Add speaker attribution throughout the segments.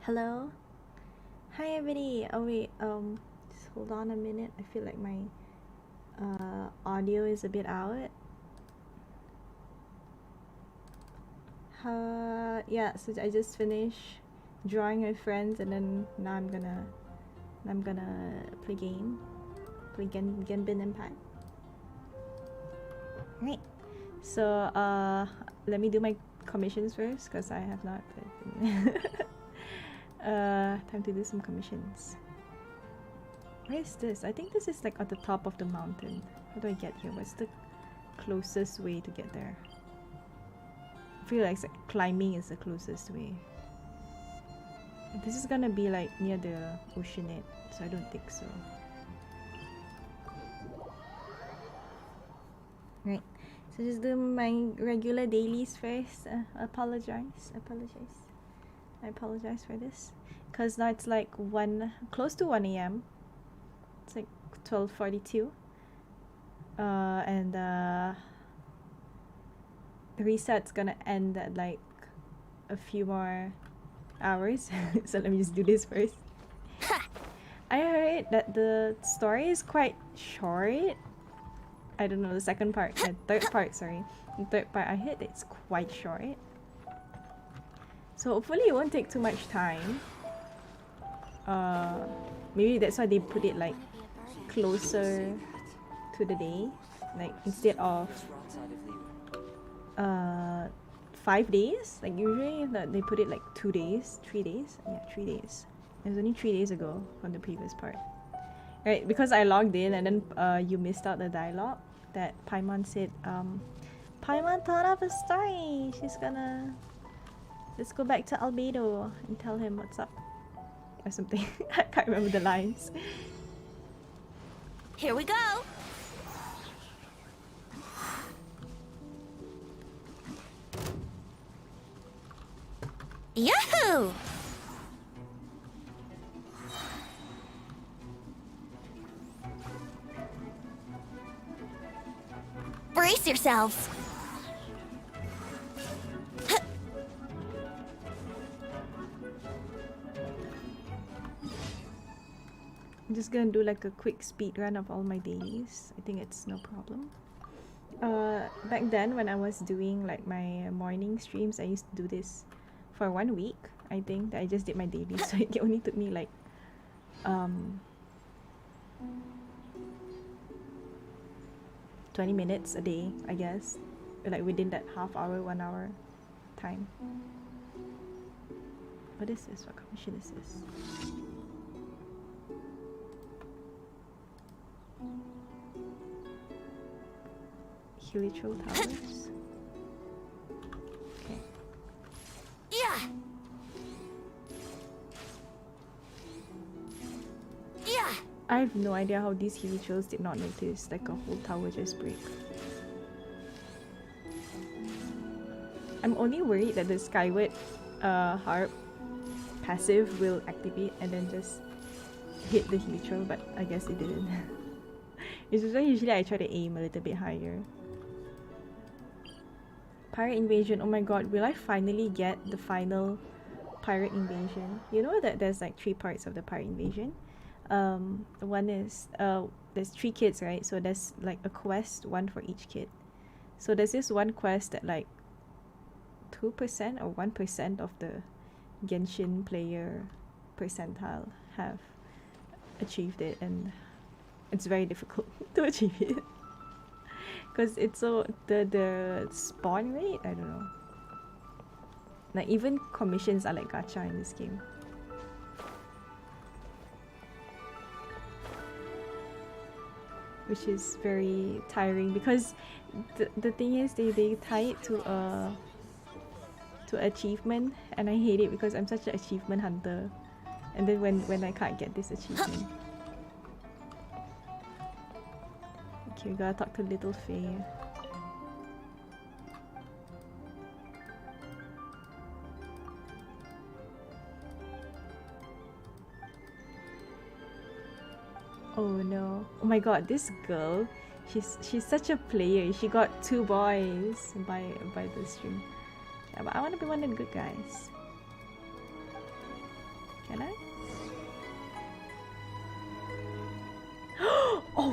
Speaker 1: Hello? Hi everybody! Oh wait, just hold on a minute. I feel like my audio is a bit out. Yeah, so I just finished drawing my friends and then now I'm gonna play Genshin Impact. Right. So let me do my commissions first because I have not time to do some commissions. Where is this? I think this is like at the top of the mountain. How do I get here? What's the closest way to get there? I feel like climbing is the closest way. This is gonna be like near the oceanate, so I don't think so. Right. So just do my regular dailies first. I apologize for this, cause now it's like close to 1 a.m. It's like 12:42. And the reset's gonna end at like a few more hours. So let me just do this first. I heard that the story is quite short. I don't know, the second part, the third part, sorry. The third part, I heard it's quite short. So hopefully it won't take too much time. Maybe that's why they put it like closer to the day. Like instead of 5 days, like usually they put it like 2 days, 3 days. Yeah, 3 days. It was only 3 days ago from the previous part. Right, because I logged in and then you missed out the dialogue that Paimon said. Paimon thought of a story. She's gonna... Let's go back to Albedo and tell him what's up. Or something. I can't remember the lines.
Speaker 2: Here we go! Yahoo! Brace yourselves!
Speaker 1: I'm just gonna do like a quick speed run of all my dailies. I think it's no problem. Back then when I was doing like my morning streams, I used to do this for 1 week. I think that I just did my dailies, so it only took me like 20 minutes a day, I guess, like within that half hour, 1 hour time. What is this? What commission is this? Helitral Towers? Okay.
Speaker 2: Yeah! Yeah!
Speaker 1: I have no idea how these Helitrals did not notice like a whole tower just break. I'm only worried that the Skyward harp passive will activate and then just hit the Helitral, but I guess it didn't. Which is why usually I try to aim a little bit higher. Pirate Invasion, oh my god, will I finally get the final Pirate Invasion? You know that there's like 3 parts of the Pirate Invasion? One is, there's 3 kids, right? So there's like a quest, 1 for each kid. So there's this one quest that like 2% or 1% of the Genshin player percentile have achieved it, and it's very difficult to achieve it. Because it's so, the spawn rate, I don't know. Like even commissions are like gacha in this game. Which is very tiring because the thing is they tie it to achievement, and I hate it because I'm such an achievement hunter, and then when I can't get this achievement. Okay, we gotta talk to Little Faye. Oh no. Oh my god, this girl, she's such a player. She got 2 boys by the stream. Yeah, but I wanna be one of the good guys.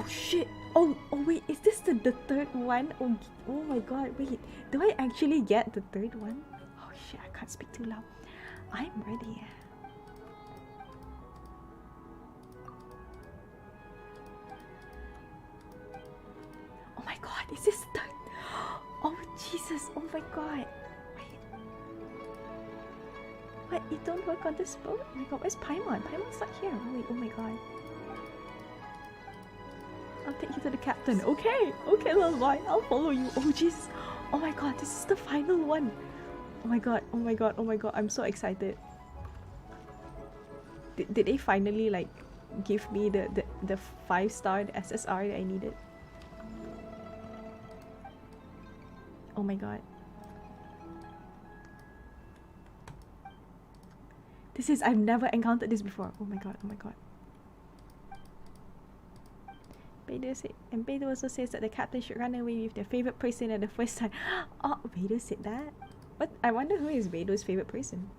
Speaker 1: Oh shit! Oh wait, is this the third one? Oh my god, wait. Do I actually get the third one? Oh shit, I can't speak too loud. I'm ready. Oh my god, is this third? Oh Jesus, oh my god. Wait. What? It don't work on this boat? Oh my god, where's Paimon? Paimon's not here. Wait, oh my god. I'll take you to the captain. Okay, okay, little boy, I'll follow you. Oh Jesus, oh my god, this is the final one. Oh my god, oh my god, oh my god, I'm so excited. Did they finally like give me the 5-star SSR that I needed? Oh my god. This is, I've never encountered this before. Oh my god, oh my god. Beidou also says that the captain should run away with their favorite person at the first time. Oh, Beidou said that? What? I wonder who is Beidou's favorite person.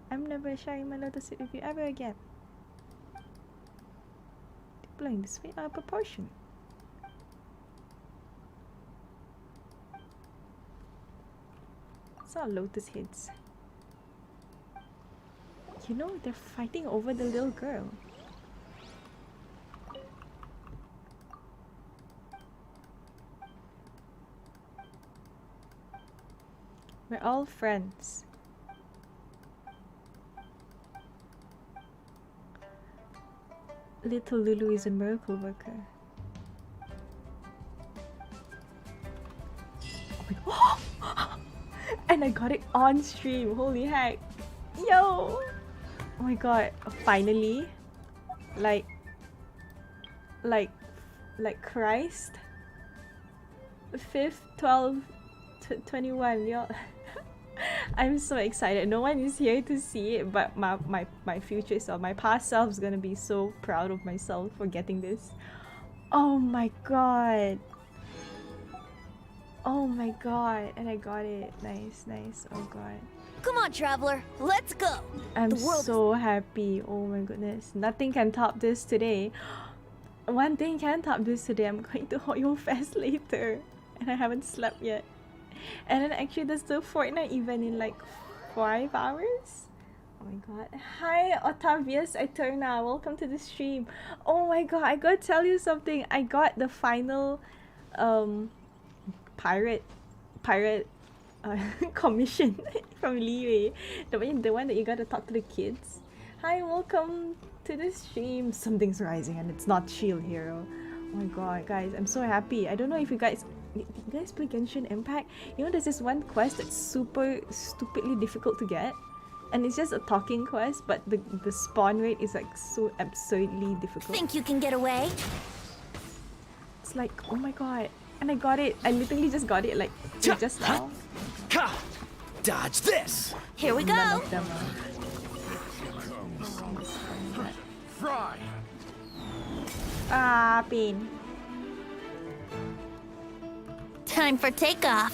Speaker 1: I'm never sharing my lotus with you ever again. Deploying this way out of proportion. It's all lotus heads. You know, they're fighting over the little girl. We're all friends. Little Lulu is a miracle worker. Oh my god. And I got it on stream. Holy heck. Yo! Oh my god. Finally. Like Christ. 5th, 12th, 21. Yo. I'm so excited. No one is here to see it, but my future self, my past self is gonna be so proud of myself for getting this. Oh my god. Oh my god. And I got it. Nice, nice. Oh god.
Speaker 2: Come on, traveler. Let's go.
Speaker 1: I'm so happy. Oh my goodness. Nothing can top this today. One thing can top this today. I'm going to Hoyo Fest later. And I haven't slept yet. And then actually there's the Fortnite event in like 5 hours. Oh my god. Hi Octavius Eterna, welcome to the stream. Oh my god, I gotta tell you something. I got the final pirate commission from Liwei. The one that you gotta talk to the kids. Hi, welcome to the stream. Something's rising and it's not Shield Hero. Oh my god, guys, I'm so happy. I don't know if you guys play Genshin Impact? You know, there's this one quest that's super stupidly difficult to get, and it's just a talking quest, but the spawn rate is like so absurdly difficult.
Speaker 2: Think you can get away?
Speaker 1: It's like, oh my god. And I got it. I literally just got it like just now.
Speaker 3: Dodge this.
Speaker 2: Here we go.
Speaker 1: None of them
Speaker 3: Fry.
Speaker 1: Ah, pain.
Speaker 2: Time for takeoff.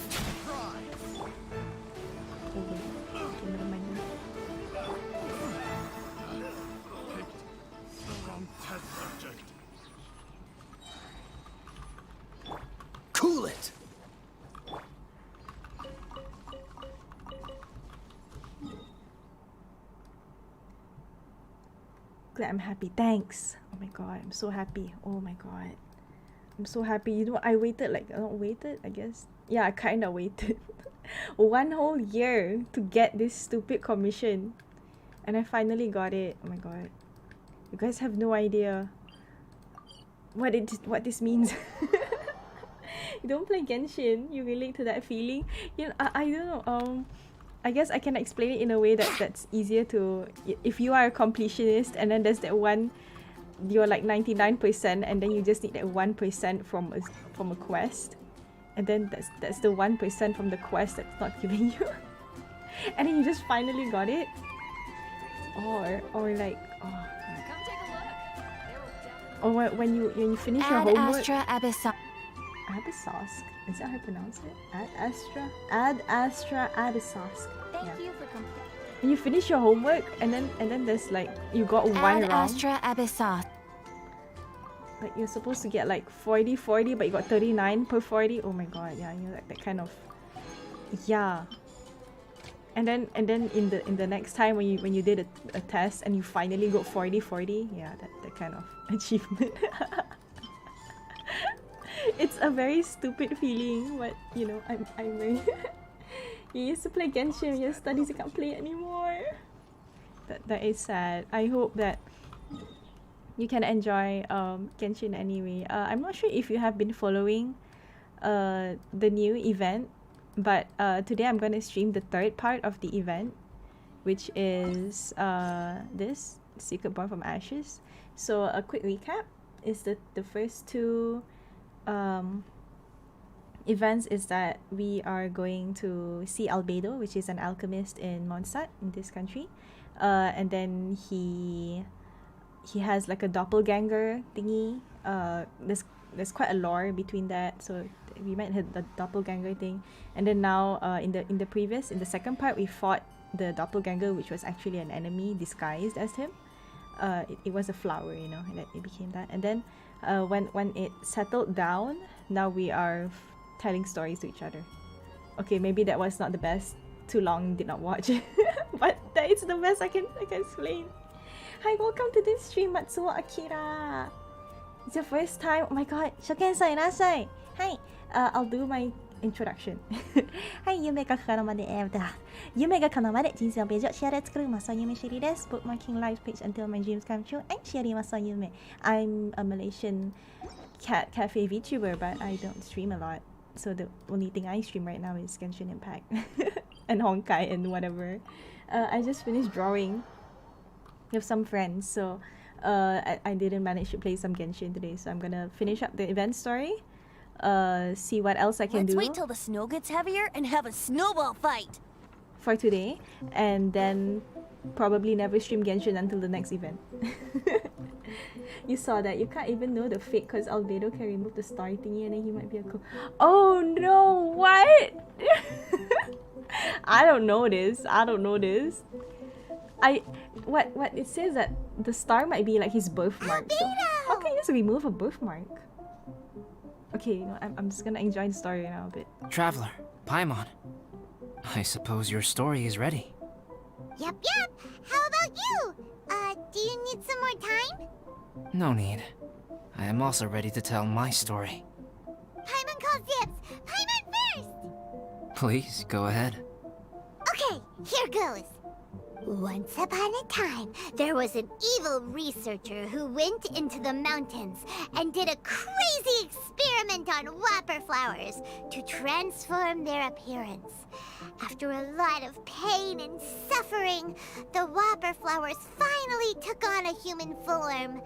Speaker 3: Cool it.
Speaker 1: Glad I'm happy. Thanks. Oh my god, I'm so happy. Oh my god. I'm so happy. You know, I waited like, not waited, I guess. Yeah, I kind of waited 1 whole year to get this stupid commission. And I finally got it. Oh my god. You guys have no idea what this means. You don't play Genshin, you relate to that feeling. You know, I don't know. I guess I can explain it in a way that's easier to... If you are a completionist and then there's that one... You're like 99% and then you just need that 1% from a quest. And then that's the 1% from the quest that's not giving you. And then you just finally got it. Or like... Oh, or when you finish your homework...
Speaker 2: Astra Abyssos.
Speaker 1: Abyssosk? Is that how you pronounce it? Ad Astra Abyssosk.
Speaker 2: Thank you for completing.
Speaker 1: When you finish your homework and then there's like you got one
Speaker 2: Ad
Speaker 1: wrong.
Speaker 2: Astra Abyssos.
Speaker 1: like you're supposed to get like 40, but you got 39 per 40. Oh my god, yeah, you know, like that kind of, yeah. And then in the next time when you did a test and you finally got 40, yeah, that kind of achievement. It's a very stupid feeling, but you know, I'm very you used to play Genshin, your studies you can't play anymore. That is sad. I hope that you can enjoy Genshin anyway. I'm not sure if you have been following the new event, but today I'm gonna stream the third part of the event, which is this Secret Born from Ashes. So a quick recap is the first two events is that we are going to see Albedo, which is an alchemist in Mondstadt in this country, and then he has like a doppelganger thingy. There's quite a lore between that, so we might have the doppelganger thing. And then now in the second part, we fought the doppelganger, which was actually an enemy disguised as him. It was a flower, you know, and it became that. And then when it settled down, now we are telling stories to each other. Okay, maybe that was not the best. Too long, did not watch. But that is the best I can explain. Hi, welcome to this stream, Matsuo Akira. It's your first time. Oh my god, Shoken-san, irasai. Hi, I'll do my introduction. はい、夢が叶うまで、夢が叶うまで人生のページをシェアで作るMasayume Shioriです。Bookmarking live page until my dreams come true. I'm Shiori Masayume. I'm a Malaysian cat cafe VTuber, but I don't stream a lot. So the only thing I stream right now is Genshin Impact and Honkai and whatever. I just finished drawing with some friends, so I didn't manage to play some Genshin today, so I'm gonna finish up the event story, see what else I can do.
Speaker 2: Let's wait till the snow gets heavier and have a snowball fight
Speaker 1: for today, and then probably never stream Genshin until the next event. You saw that. You can't even know the fate because Albedo can remove the star thingy and then he might be a cool. Oh no, what? I don't know this. What it says that the star might be like his birthmark. So how can you just remove a birthmark? Okay, you know, I'm just gonna enjoy the story now a bit.
Speaker 4: Traveler, Paimon. I suppose your story is ready.
Speaker 5: Yep. How about you? Do you need some more time?
Speaker 4: No need. I am also ready to tell my story.
Speaker 5: Paimon calls dibs. Paimon first!
Speaker 4: Please, go ahead.
Speaker 5: Okay, here goes. Once upon a time, there was an evil researcher who went into the mountains and did a crazy experiment on whopper flowers to transform their appearance. After a lot of pain and suffering, the whopper flowers finally took on a human form.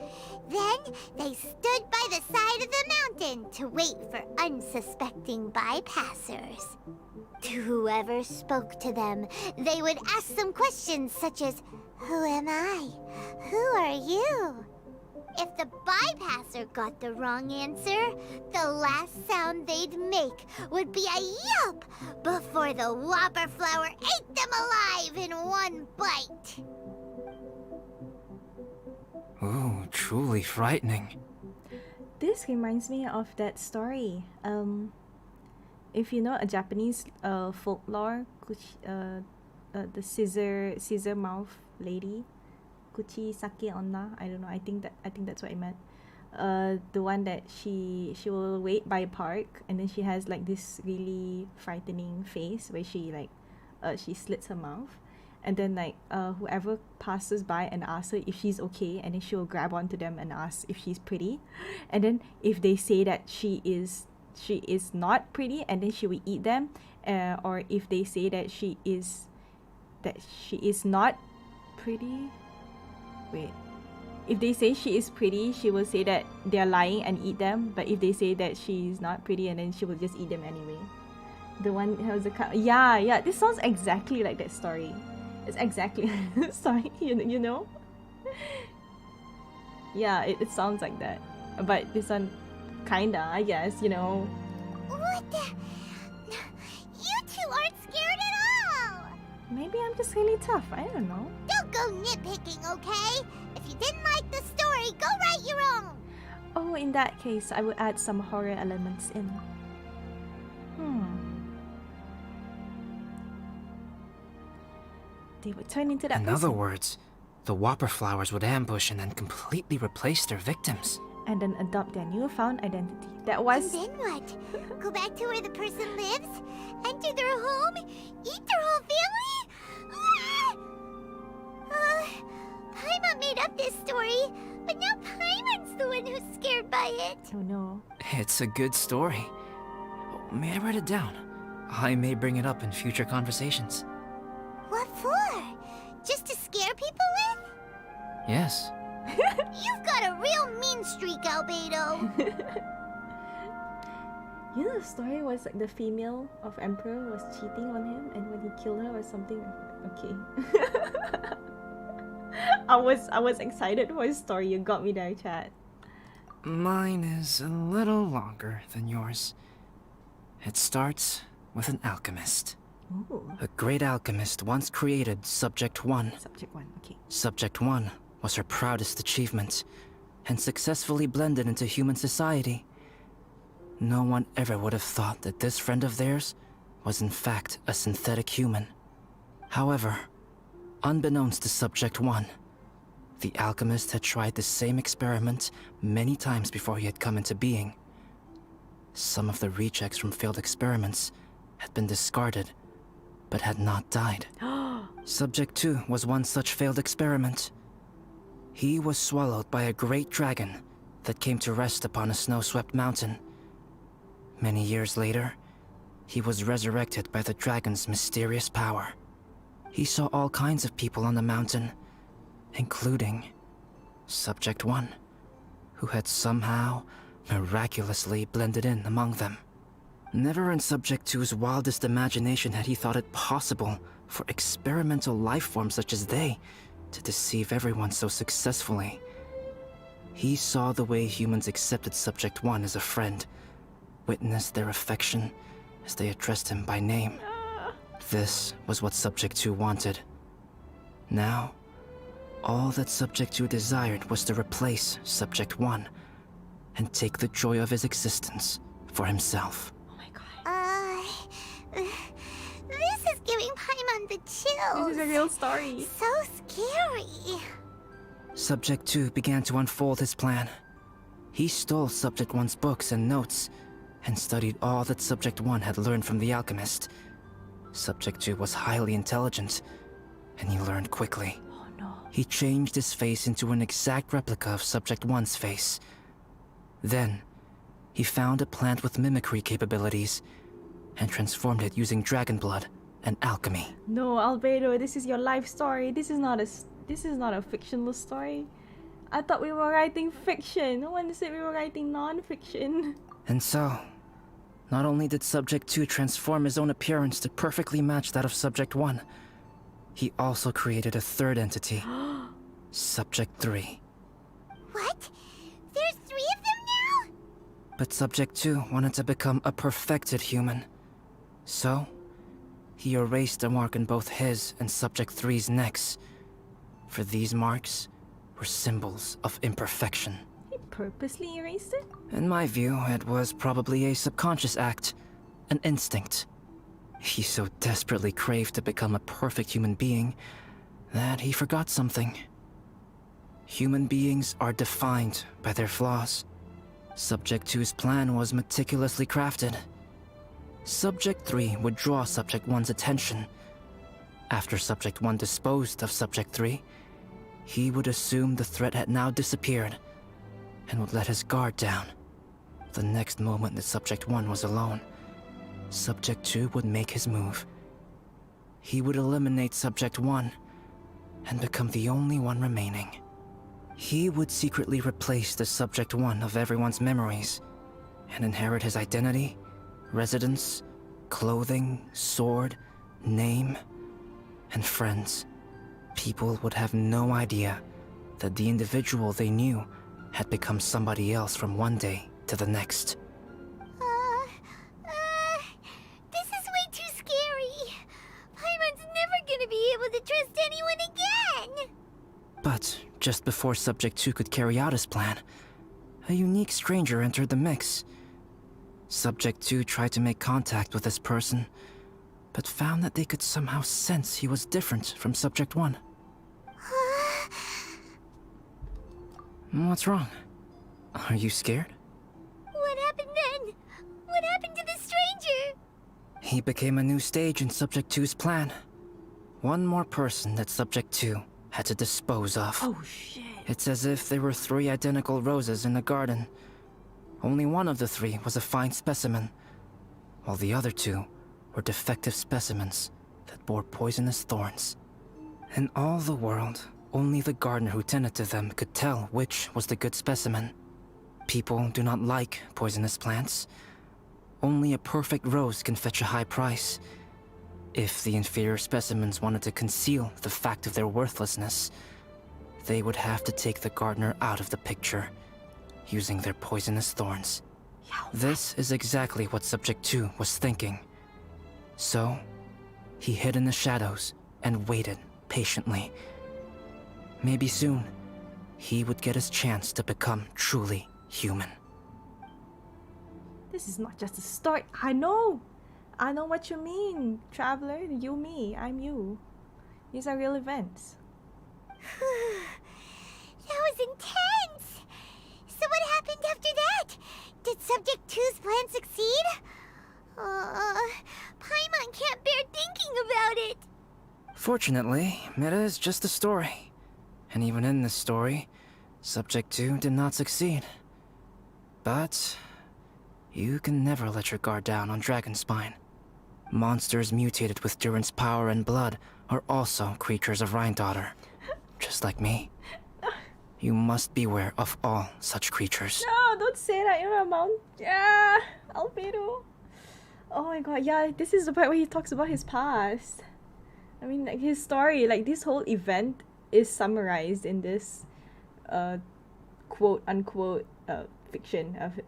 Speaker 5: Then they stood by the side of the mountain to wait for unsuspecting bypassers. To whoever spoke to them, they would ask some questions such as, "Who am I? Who are you?" If the bypasser got the wrong answer, the last sound they'd make would be a yelp before the whopper flower ate them alive in one bite.
Speaker 4: Ooh, truly frightening.
Speaker 1: This reminds me of that story. If you know a Japanese folklore, the scissor mouth lady, Kuchi Sake Onna. I don't know. I think that's what it meant. The one that she will wait by a park and then she has like this really frightening face where she like she slits her mouth, and then like whoever passes by and asks her if she's okay, and then she will grab onto them and ask if she's pretty, and then if they say that she is not pretty, and then she will eat them, or if they say that she is not pretty. Wait. If they say she is pretty, she will say that they're lying and eat them. But if they say that she's not pretty, and then she will just eat them anyway. The one who has a yeah. This sounds exactly like that story. It's exactly sorry, you know. Yeah, it sounds like that. But this one, kinda, I guess, you know.
Speaker 5: What the? You two aren't scared at all!
Speaker 1: Maybe I'm just really tough. I don't know.
Speaker 5: Don't go nitpicking, okay? If you didn't like the story, go write your own.
Speaker 1: Oh, in that case, I would add some horror elements in. They would turn into that
Speaker 4: In other
Speaker 1: person.
Speaker 4: words, the whopper flowers would ambush and then completely replace their victims.
Speaker 1: And then adopt their newfound identity. That
Speaker 5: And
Speaker 1: was...
Speaker 5: then what? Go back to where the person lives? Enter their home? Eat their whole family? Paimon made up this story, but now Paimon's the one who's scared by it.
Speaker 1: Oh no.
Speaker 4: It's a good story. May I write it down? I may bring it up in future conversations.
Speaker 5: What for? Just to scare people with?
Speaker 4: Yes.
Speaker 5: You've got a real mean streak, Albedo.
Speaker 1: You know, the story was like the female of Emperor was cheating on him, and when he killed her was something. Okay. I was excited for his story. You got me there, chat.
Speaker 4: Mine is a little longer than yours. It starts with an alchemist.
Speaker 1: Ooh.
Speaker 4: A great alchemist once created Subject 1.
Speaker 1: Subject 1. Okay.
Speaker 4: Subject 1 was her proudest achievement, and successfully blended into human society. No one ever would have thought that this friend of theirs was in fact a synthetic human. However, unbeknownst to Subject 1, the alchemist had tried the same experiment many times before he had come into being. Some of the rejects from failed experiments had been discarded, but had not died. Subject 2 was one such failed experiment. He was swallowed by a great dragon that came to rest upon a snow-swept mountain. Many years later, he was resurrected by the dragon's mysterious power. He saw all kinds of people on the mountain, including Subject 1, who had somehow miraculously blended in among them. Never in Subject 2's wildest imagination had he thought it possible for experimental life forms such as they to deceive everyone so successfully. He saw the way humans accepted Subject 1 as a friend, witnessed their affection as they addressed him by name. This was what Subject 2 wanted. Now, all that Subject 2 desired was to replace Subject 1 and take the joy of his existence for himself.
Speaker 1: Oh my god.
Speaker 5: This is giving Paimon the chills.
Speaker 1: This is a real story.
Speaker 5: So scary.
Speaker 4: Subject 2 began to unfold his plan. He stole Subject 1's books and notes, and studied all that Subject 1 had learned from the alchemist. Subject 2 was highly intelligent, and he learned quickly.
Speaker 1: Oh no.
Speaker 4: He changed his face into an exact replica of Subject 1's face. Then, he found a plant with mimicry capabilities, and transformed it using dragon blood and alchemy.
Speaker 1: No, Albedo, this is your life story. This is not a fictional story. I thought we were writing fiction. No one said we were writing non-fiction.
Speaker 4: And so, not only did Subject 2 transform his own appearance to perfectly match that of Subject 1, he also created a third entity, Subject 3.
Speaker 5: What? There's 3 of them now?
Speaker 4: But Subject 2 wanted to become a perfected human. So, he erased a mark in both his and Subject 3's necks. For these marks were symbols of imperfection.
Speaker 1: He purposely erased it?
Speaker 4: In my view, it was probably a subconscious act, an instinct. He so desperately craved to become a perfect human being that he forgot something. Human beings are defined by their flaws. Subject 2's plan was meticulously crafted. Subject 3 would draw Subject 1's attention. After Subject 1 disposed of Subject 3, he would assume the threat had now disappeared and would let his guard down. The next moment that Subject 1 was alone, Subject 2 would make his move. He would eliminate Subject 1 and become the only one remaining. He would secretly replace the Subject 1 of everyone's memories and inherit his identity, residence, clothing, sword, name, and friends. People would have no idea that the individual they knew had become somebody else from one day to the next.
Speaker 5: This is way too scary. Paimon's never gonna be able to trust anyone again.
Speaker 4: But just before Subject 2 could carry out his plan, a unique stranger entered the mix. Subject 2 tried to make contact with this person, but found that they could somehow sense he was different from Subject 1. What's wrong? Are you scared?
Speaker 5: What happened then? What happened to the stranger?
Speaker 4: He became a new stage in Subject 2's plan. One more person that Subject 2 had to dispose of.
Speaker 1: Oh shit.
Speaker 4: It's as if there were 3 identical roses in a garden. Only one of the 3 was a fine specimen, while the other 2 were defective specimens that bore poisonous thorns. In all the world, only the gardener who tended to them could tell which was the good specimen. People do not like poisonous plants. Only a perfect rose can fetch a high price. If the inferior specimens wanted to conceal the fact of their worthlessness, they would have to take the gardener out of the picture, using their poisonous thorns. This is exactly what Subject 2 was thinking. So, he hid in the shadows and waited patiently. Maybe soon, he would get his chance to become truly human.
Speaker 1: This is not just a story. I know what you mean, traveler. You, me, I'm you. These are real events.
Speaker 5: That was intense! So what happened after that? Did Subject 2's plan succeed? Paimon can't bear thinking about it.
Speaker 4: Fortunately, it is just a story. And even in this story, Subject 2 did not succeed. But you can never let your guard down on Dragonspine. Monsters mutated with Durin's power and blood are also creatures of Rhine-Daughter. Just like me. You must beware of all such creatures.
Speaker 1: No, don't say that. You're a mount. Yeah, Albedo. Oh my god, yeah, this is the part where he talks about his past. I mean, like, his story, like, this whole event is summarized in this, quote-unquote, fiction of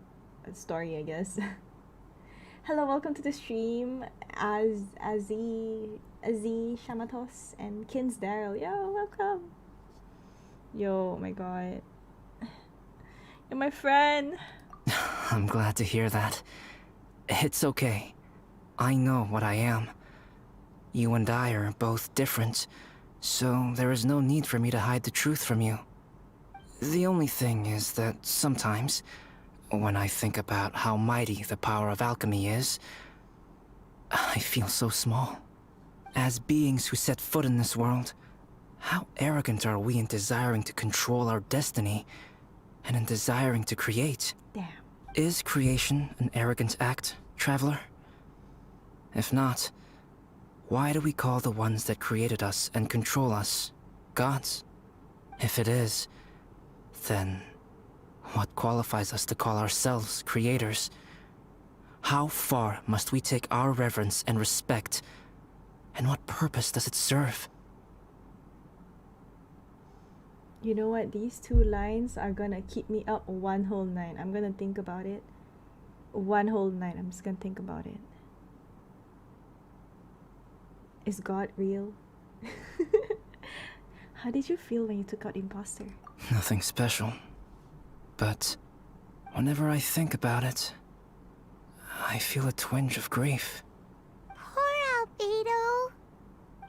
Speaker 1: a story, I guess. Hello, welcome to the stream, Azzy Shamatos, and Kins Daryl. Yo, welcome. Yo, oh my god. You're my friend.
Speaker 4: I'm glad to hear that. It's okay. I know what I am. You and I are both different, so there is no need for me to hide the truth from you. The only thing is that sometimes, when I think about how mighty the power of alchemy is, I feel so small. As beings who set foot in this world, how arrogant are we in desiring to control our destiny, and in desiring to create?
Speaker 1: Damn.
Speaker 4: Is creation an arrogant act, traveler? If not, why do we call the ones that created us and control us gods? If it is, then what qualifies us to call ourselves creators? How far must we take our reverence and respect, and what purpose does it serve?
Speaker 1: You know what? These 2 lines are gonna keep me up one whole night. I'm gonna think about it. One whole night. I'm just gonna think about it. Is God real? How did you feel when you took out the imposter?
Speaker 4: Nothing special. But whenever I think about it, I feel a twinge of grief.
Speaker 5: Poor Albedo.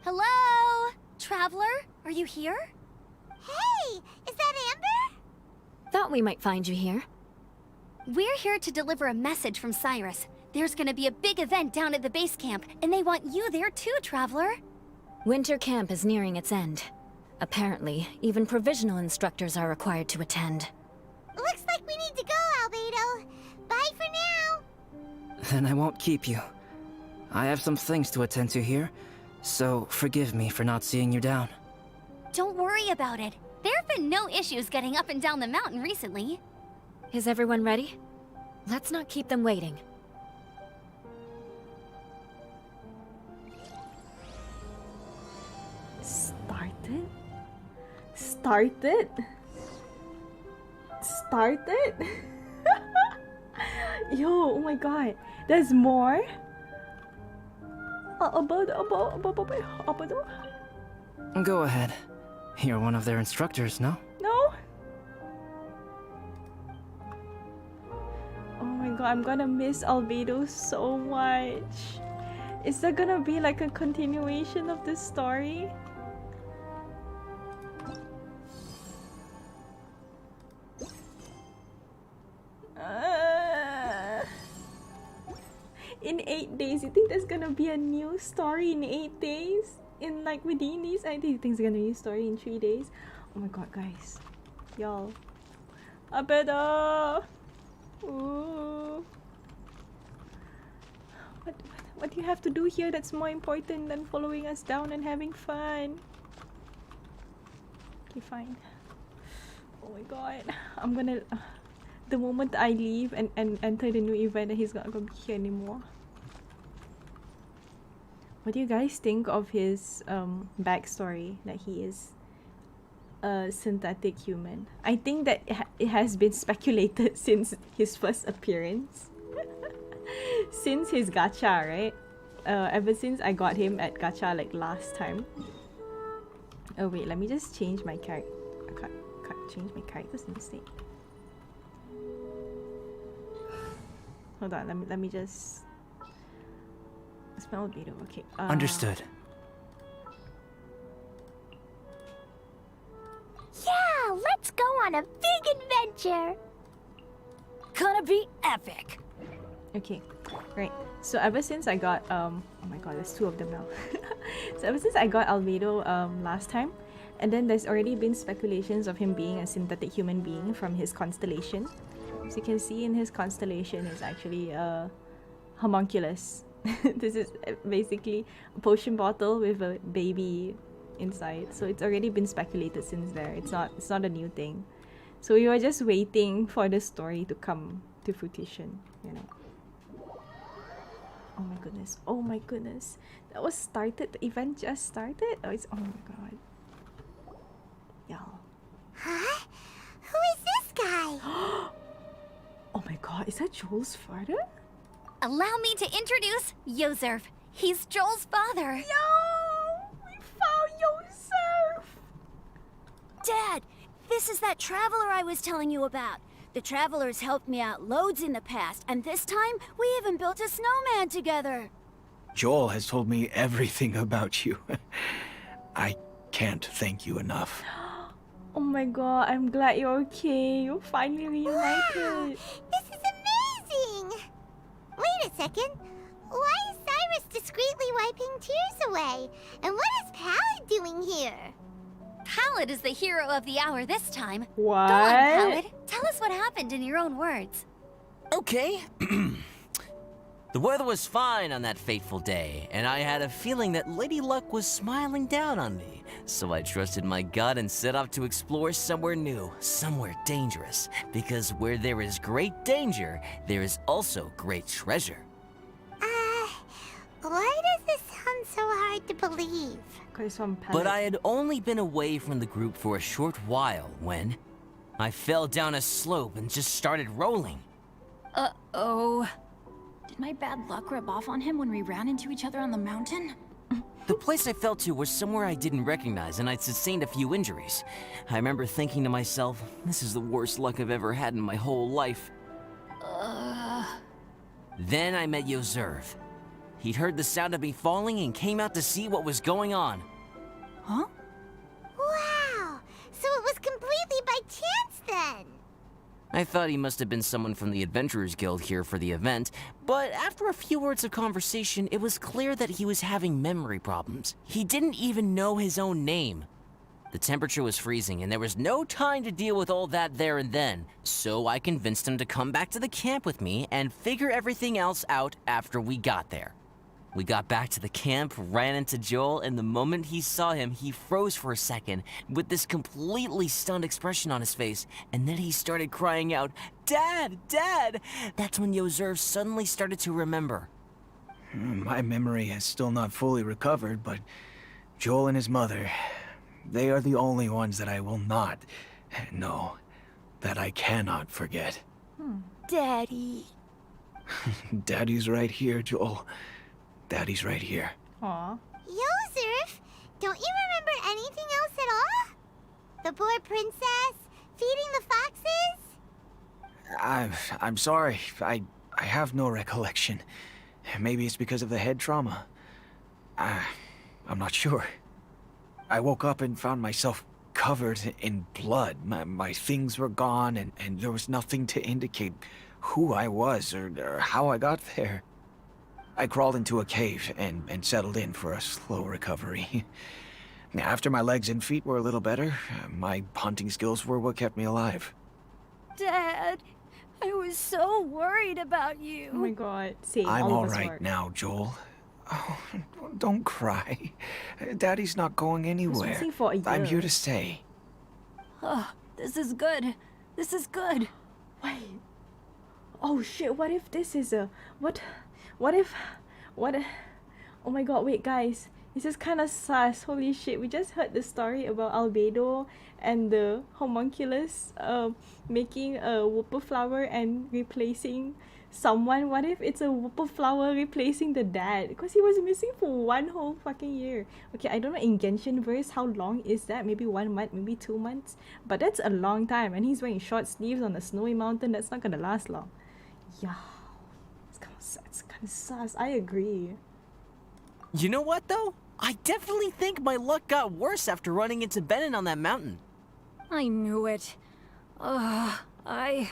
Speaker 2: Hello? Traveler, are you here?
Speaker 5: Hey, is that Amber?
Speaker 6: Thought we might find you here.
Speaker 2: We're here to deliver a message from Cyrus. There's gonna be a big event down at the base camp, and they want you there too, Traveler.
Speaker 6: Winter camp is nearing its end. Apparently, even provisional instructors are required to attend.
Speaker 5: Looks like we need to go, Albedo. Bye for now.
Speaker 4: Then I won't keep you. I have some things to attend to here, so forgive me for not seeing you down.
Speaker 2: Don't worry about it. There have been no issues getting up and down the mountain recently.
Speaker 6: Is everyone ready? Let's not keep them waiting.
Speaker 1: Started? Yo, oh my god. There's more?
Speaker 4: Go ahead. You're one of their instructors, no?
Speaker 1: No? god, I'm gonna miss Albedo so much. Is there gonna be like a continuation of this story? In 8 days, you think there's gonna be a new story in 8 days? In like within these 8 days, you think there's gonna be a story in 3 days? Oh my god, guys. Y'all. Abeda! Ooh. What do you have to do here that's more important than following us down and having fun? Okay, fine. Oh my god. I'm gonna... the moment I leave and enter the new event, he's not gonna be here anymore. What do you guys think of his backstory, that he is a synthetic human? I think that it has been speculated since his first appearance. Since his gacha, right? Ever since I got him at gacha like last time. Oh wait, let me just change my character. I can't change my character's mistake. Hold on, let me just smell a bit. Okay.
Speaker 4: Understood.
Speaker 5: Yeah, let's go on a big adventure.
Speaker 6: Gonna be epic.
Speaker 1: Okay, right. So ever since I got oh my god, there's 2 of them now. So ever since I got Albedo last time, and then there's already been speculations of him being a synthetic human being from his constellation. As you can see in his constellation is actually a homunculus. This is basically a potion bottle with a baby inside. So it's already been speculated since there. It's not a new thing. So we were just waiting for the story to come to fruition, you know. Oh my goodness. Oh my goodness. That was started. The event just started. Oh, oh my god. Y'all.
Speaker 5: Huh? Who is this guy?
Speaker 1: Oh my god, is that Joel's father?
Speaker 2: Allow me to introduce Yozerf. He's Joel's father.
Speaker 1: Yo! We found Yozerf!
Speaker 7: Dad, this is that traveler I was telling you about. The traveler's helped me out loads in the past, and this time we even built a snowman together.
Speaker 3: Joel has told me everything about you. I can't thank you enough.
Speaker 1: Oh my god, I'm glad you're okay. You're finally reunited.
Speaker 5: Wow, this is amazing! Wait a second. Why is Cyrus discreetly wiping tears away? And what is Pallet doing here?
Speaker 2: Pallet is the hero of the hour this time.
Speaker 1: What?
Speaker 2: Go on, Pallet. Tell us what happened in your own words.
Speaker 8: Okay. The weather was fine on that fateful day, and I had a feeling that Lady Luck was smiling down on me. So I trusted my gut and set off to explore somewhere new, somewhere dangerous. Because where there is great danger, there is also great treasure.
Speaker 5: Why does this sound so hard to believe?
Speaker 8: But I had only been away from the group for a short while when I fell down a slope and just started rolling.
Speaker 6: Uh-oh. Did my bad luck rub off on him when we ran into each other on the mountain?
Speaker 8: The place I fell to was somewhere I didn't recognize, and I'd sustained a few injuries. I remember thinking to myself, this is the worst luck I've ever had in my whole life. Then I met Yozerf. He'd heard the sound of me falling and came out to see what was going on.
Speaker 6: Huh?
Speaker 5: Wow! So it was completely by chance then!
Speaker 8: I thought he must have been someone from the Adventurers Guild here for the event, but after a few words of conversation, it was clear that he was having memory problems. He didn't even know his own name. The temperature was freezing, and there was no time to deal with all that there and then, so I convinced him to come back to the camp with me and figure everything else out after we got there. We got back to the camp, ran into Joel, and the moment he saw him, he froze for a second with this completely stunned expression on his face, and then he started crying out, "Dad! Dad!" That's when Yozerf suddenly started to remember.
Speaker 3: My memory has still not fully recovered, but Joel and his mother, they are the only ones that I will not, no, that I cannot forget.
Speaker 7: Daddy.
Speaker 3: Daddy's right here, Joel. Daddy's right here.
Speaker 1: Aw.
Speaker 5: Yozerf, don't you remember anything else at all? The poor princess? Feeding the foxes?
Speaker 3: I'm sorry. I I have no recollection. Maybe it's because of the head trauma. I'm not sure. I woke up and found myself covered in blood. My things were gone, and there was nothing to indicate who I was or how I got there. I crawled into a cave and settled in for a slow recovery. After my legs and feet were a little better, my hunting skills were what kept me alive.
Speaker 7: Dad, I was so worried about you.
Speaker 1: Oh my god. Same.
Speaker 3: I'm
Speaker 1: all
Speaker 3: all
Speaker 1: of us
Speaker 3: right
Speaker 1: were.
Speaker 3: now, Joel. Oh, don't cry. Daddy's not going anywhere.
Speaker 1: missing for a
Speaker 3: I'm
Speaker 1: year.
Speaker 3: here to stay.
Speaker 7: Oh, this is good. This is good.
Speaker 1: Wait. Oh shit, what if this is a... What if... Oh my god, wait guys. This is kind of sus. Holy shit, we just heard the story about Albedo and the homunculus making a whooper flower and replacing someone. What if it's a whooper flower replacing the dad? Because he was missing for 1 whole fucking year. Okay, I don't know in Genshin verse how long is that? Maybe 1 month, maybe 2 months. But that's a long time, and he's wearing short sleeves on a snowy mountain. That's not gonna last long. Yeah, it's kind of sus. I agree.
Speaker 8: You know what, though? I definitely think my luck got worse after running into Benin on that mountain.
Speaker 7: I knew it. I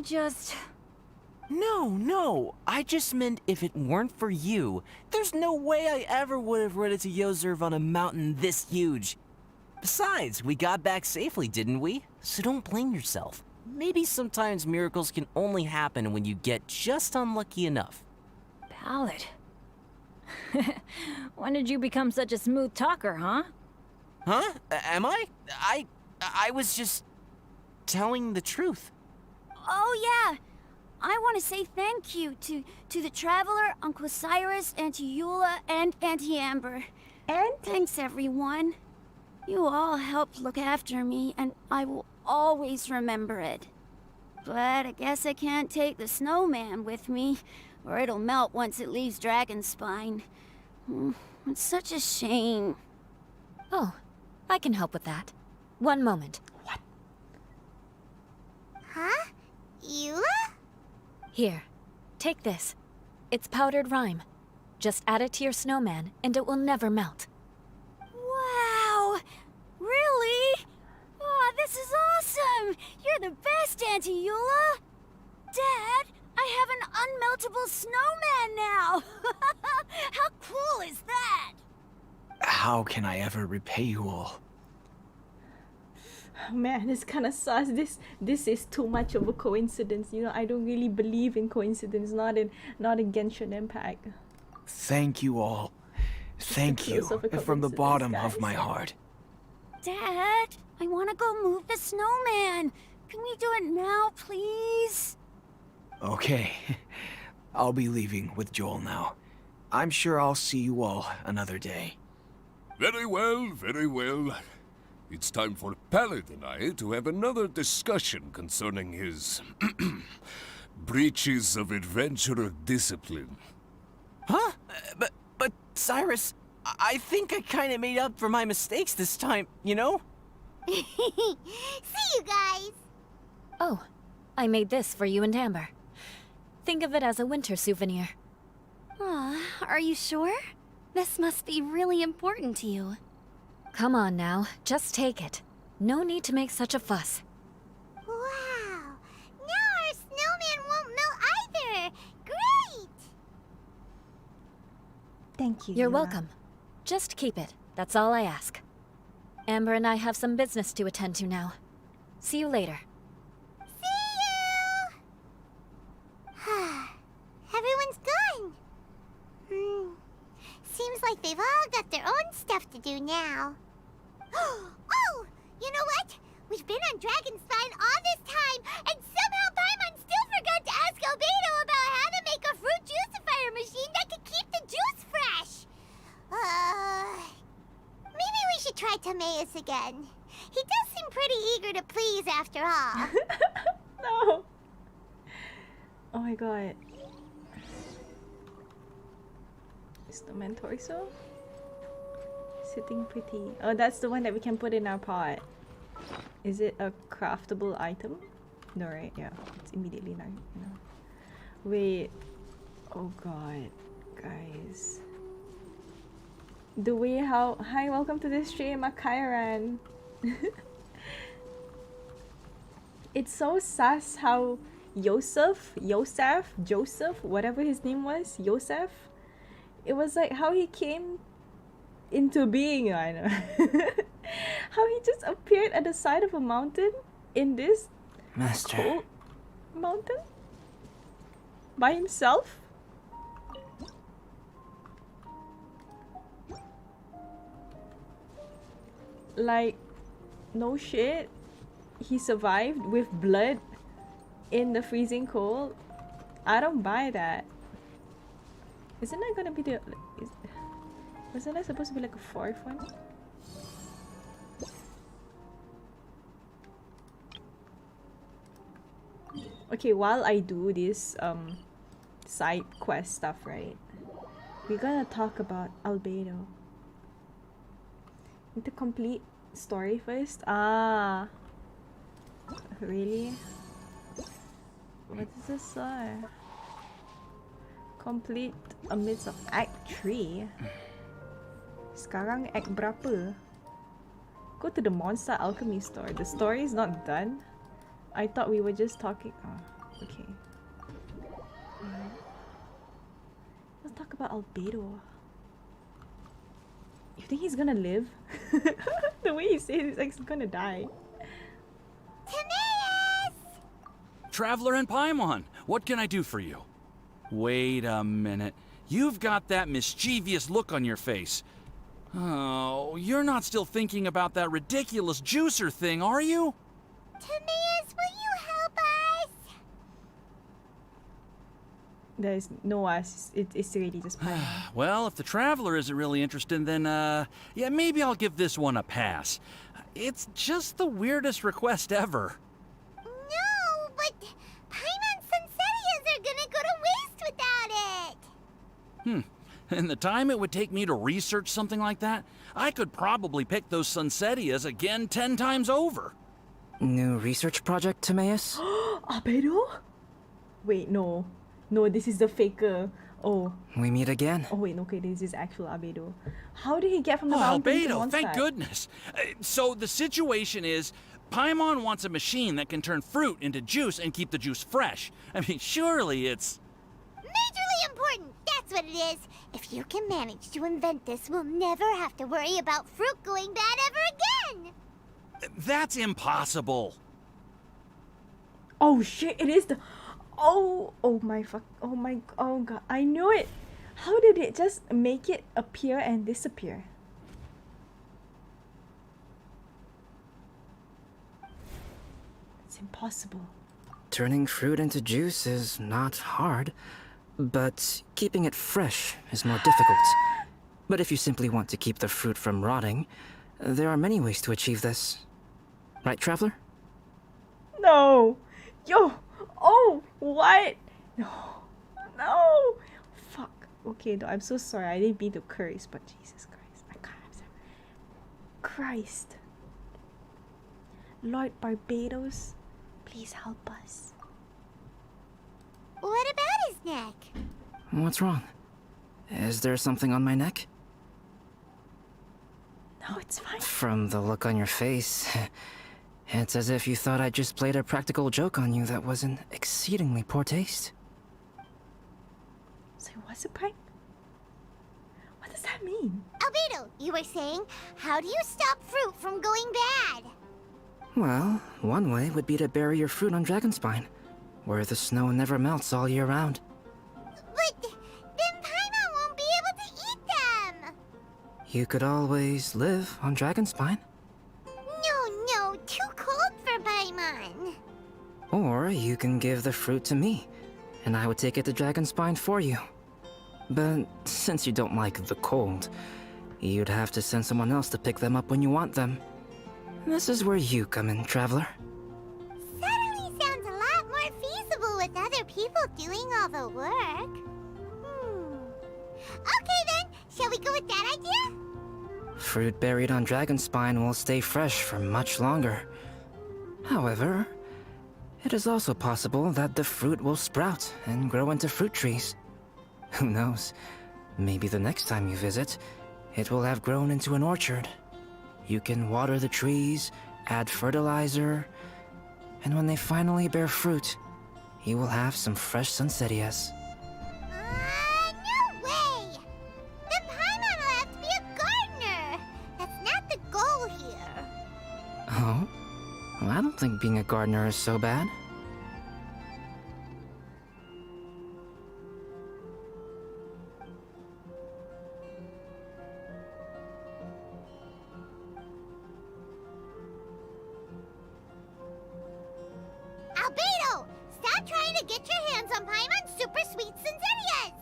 Speaker 7: just...
Speaker 8: No. I just meant if it weren't for you, there's no way I ever would have run into Yozerv on a mountain this huge. Besides, we got back safely, didn't we? So don't blame yourself. Maybe sometimes miracles can only happen when you get just unlucky enough.
Speaker 7: Ballad. When did you become such a smooth talker, huh?
Speaker 8: Huh? Am I? I was just telling the truth.
Speaker 7: Oh, yeah. I want to say thank you to the Traveler, Uncle Cyrus, Auntie Eula, and Auntie Amber.
Speaker 1: And
Speaker 7: Thanks, everyone. You all helped look after me, and I will always remember it. But I guess I can't take the snowman with me, or it'll melt once it leaves Dragonspine. It's such a shame.
Speaker 6: Oh, I can help with that. One moment.
Speaker 5: Huh? Eula?
Speaker 6: Here, take this. It's powdered rime. Just add it to your snowman, and it will never melt.
Speaker 7: Wow! Really? Oh, this is awesome! You're the best, Auntie Eula! Dad, I have an unmeltable snowman now! How cool is that?
Speaker 3: How can I ever repay you all?
Speaker 1: man, it's kind of sus. This is too much of a coincidence. You know, I don't really believe in coincidence. Not in Genshin Impact.
Speaker 3: Thank you all. Thank you from the bottom of my heart.
Speaker 7: Dad, I want to go move the snowman. Can we do it now, please?
Speaker 3: Okay. I'll be leaving with Joel now. I'm sure I'll see you all another day.
Speaker 9: Very well, very well. It's time for Pallet and I to have another discussion concerning his breaches of adventurer discipline.
Speaker 8: Huh? But Cyrus, I think I kind of made up for my mistakes this time, you know?
Speaker 5: See you guys!
Speaker 6: Oh, I made this for you and Amber. Think of it as a winter souvenir.
Speaker 2: Aw, are you sure? This must be really important to you.
Speaker 6: Come on now, just take it. No need to make such a fuss.
Speaker 5: Wow! Now our snowman won't melt either! Great!
Speaker 1: Thank you.
Speaker 6: You're
Speaker 1: Yula.
Speaker 6: welcome. Just keep it, that's all I ask. Amber and I have some business to attend to now. See you later.
Speaker 5: See you! Everyone's gone. Seems like they've all got their own stuff to do now. Oh! You know what? We've been on Dragonspine all this time, and somehow Paimon still forgot to ask Albedo about how to make a fruit juicifier machine that could keep the juice fresh. Maybe we should try Timaeus again. He does seem pretty eager to please after all.
Speaker 1: No. Oh my god. Is the mentor so? Sitting pretty. Oh, that's the one that we can put in our pot. Is it a craftable item? No, right? Yeah, it's immediately now. You know. Wait. Oh god, guys. The way how... Hi, welcome to the stream, Akairan. It's so sus how Joseph, whatever his name was, Joseph. It was like how he came into being, I know. How he just appeared at the side of a mountain in this
Speaker 4: Master.
Speaker 1: cold mountain by himself. Like, no shit, he survived with blood in the freezing cold. I don't buy that. Isn't that gonna be the... wasn't that supposed to be like a fourth one? Okay, while I do this side quest stuff, right? We're gonna talk about Albedo. Need to complete story first? Ah. Really? What does this say? Complete amidst of Act 3. Sekarang Act berapa? Go to the Monster Alchemy store. The story is not done. I thought we were just talking. Oh, okay. Let's talk about Albedo. You think he's gonna live? The way he says he's like he's gonna die.
Speaker 5: Timaeus!
Speaker 10: Traveler and Paimon, what can I do for you? Wait a minute. You've got that mischievous look on your face. Oh, you're not still thinking about that ridiculous juicer thing, are you?
Speaker 5: Timaeus, will you help us?
Speaker 1: There's no us. It's really just fine.
Speaker 10: Well, if the Traveler isn't really interested, then, yeah, maybe I'll give this one a pass. It's just the weirdest request ever.
Speaker 5: No, but Paimon's Sunsettias are gonna go to waste without it.
Speaker 10: In the time it would take me to research something like that, I could probably pick those Sunsettias again 10 times over.
Speaker 4: New research project, Timaeus?
Speaker 1: Albedo? Wait, no. No, this is the faker. Oh.
Speaker 4: We meet again.
Speaker 1: Oh wait, okay, this is actual Albedo. How did he get from the
Speaker 10: Oh,
Speaker 1: mountain to
Speaker 10: Albedo,
Speaker 1: one
Speaker 10: thank
Speaker 1: side?
Speaker 10: goodness. So the situation is, Paimon wants a machine that can turn fruit into juice and keep the juice fresh. I mean, surely it's...
Speaker 5: Majorly important, that's what it is. If you can manage to invent this, we'll never have to worry about fruit going bad ever again.
Speaker 10: That's impossible.
Speaker 1: Oh shit, it is the... Oh my fuck. Oh god. I knew it. How did it just make it appear and disappear? It's impossible.
Speaker 4: Turning fruit into juice is not hard, but keeping it fresh is more difficult. But if you simply want to keep the fruit from rotting, there are many ways to achieve this. Right, Traveler?
Speaker 1: No. Yo. Oh, what? No. No. Fuck. Okay, no, I'm so sorry. I didn't mean to curse, but Jesus Christ. I can't. Christ. Lord Barbados, please help us.
Speaker 5: What about his neck?
Speaker 4: What's wrong? Is there something on my neck?
Speaker 1: No, it's fine.
Speaker 4: From the look on your face, it's as if you thought I just played a practical joke on you that was in exceedingly poor taste.
Speaker 1: So it was a prank? What does that mean?
Speaker 5: Albedo, you were saying, how do you stop fruit from going bad?
Speaker 4: Well, one way would be to bury your fruit on Dragonspine, where the snow never melts all year round.
Speaker 5: But then Paimon won't be able to eat them!
Speaker 4: You could always live on Dragonspine.
Speaker 5: No, too cold for Paimon.
Speaker 4: Or you can give the fruit to me, and I would take it to Dragonspine for you. But since you don't like the cold, you'd have to send someone else to pick them up when you want them. This is where you come in, Traveler.
Speaker 5: Suddenly sounds a lot more feasible with other people doing all the work. Okay then, shall we go with that idea?
Speaker 4: Fruit buried on Dragonspine will stay fresh for much longer. However, It is also possible that the fruit will sprout and grow into fruit trees. Who knows? Maybe the next time you visit, it will have grown into an orchard. You can water the trees, add fertilizer, and when they finally bear fruit, you will have some fresh sunsettias.
Speaker 5: No way! The Paimon will have to be a gardener! That's not the goal here.
Speaker 4: Oh? Well, I don't think being a gardener is so bad.
Speaker 5: Albedo! Stop trying to get your hands on Paimon's super sweet Sinsettias!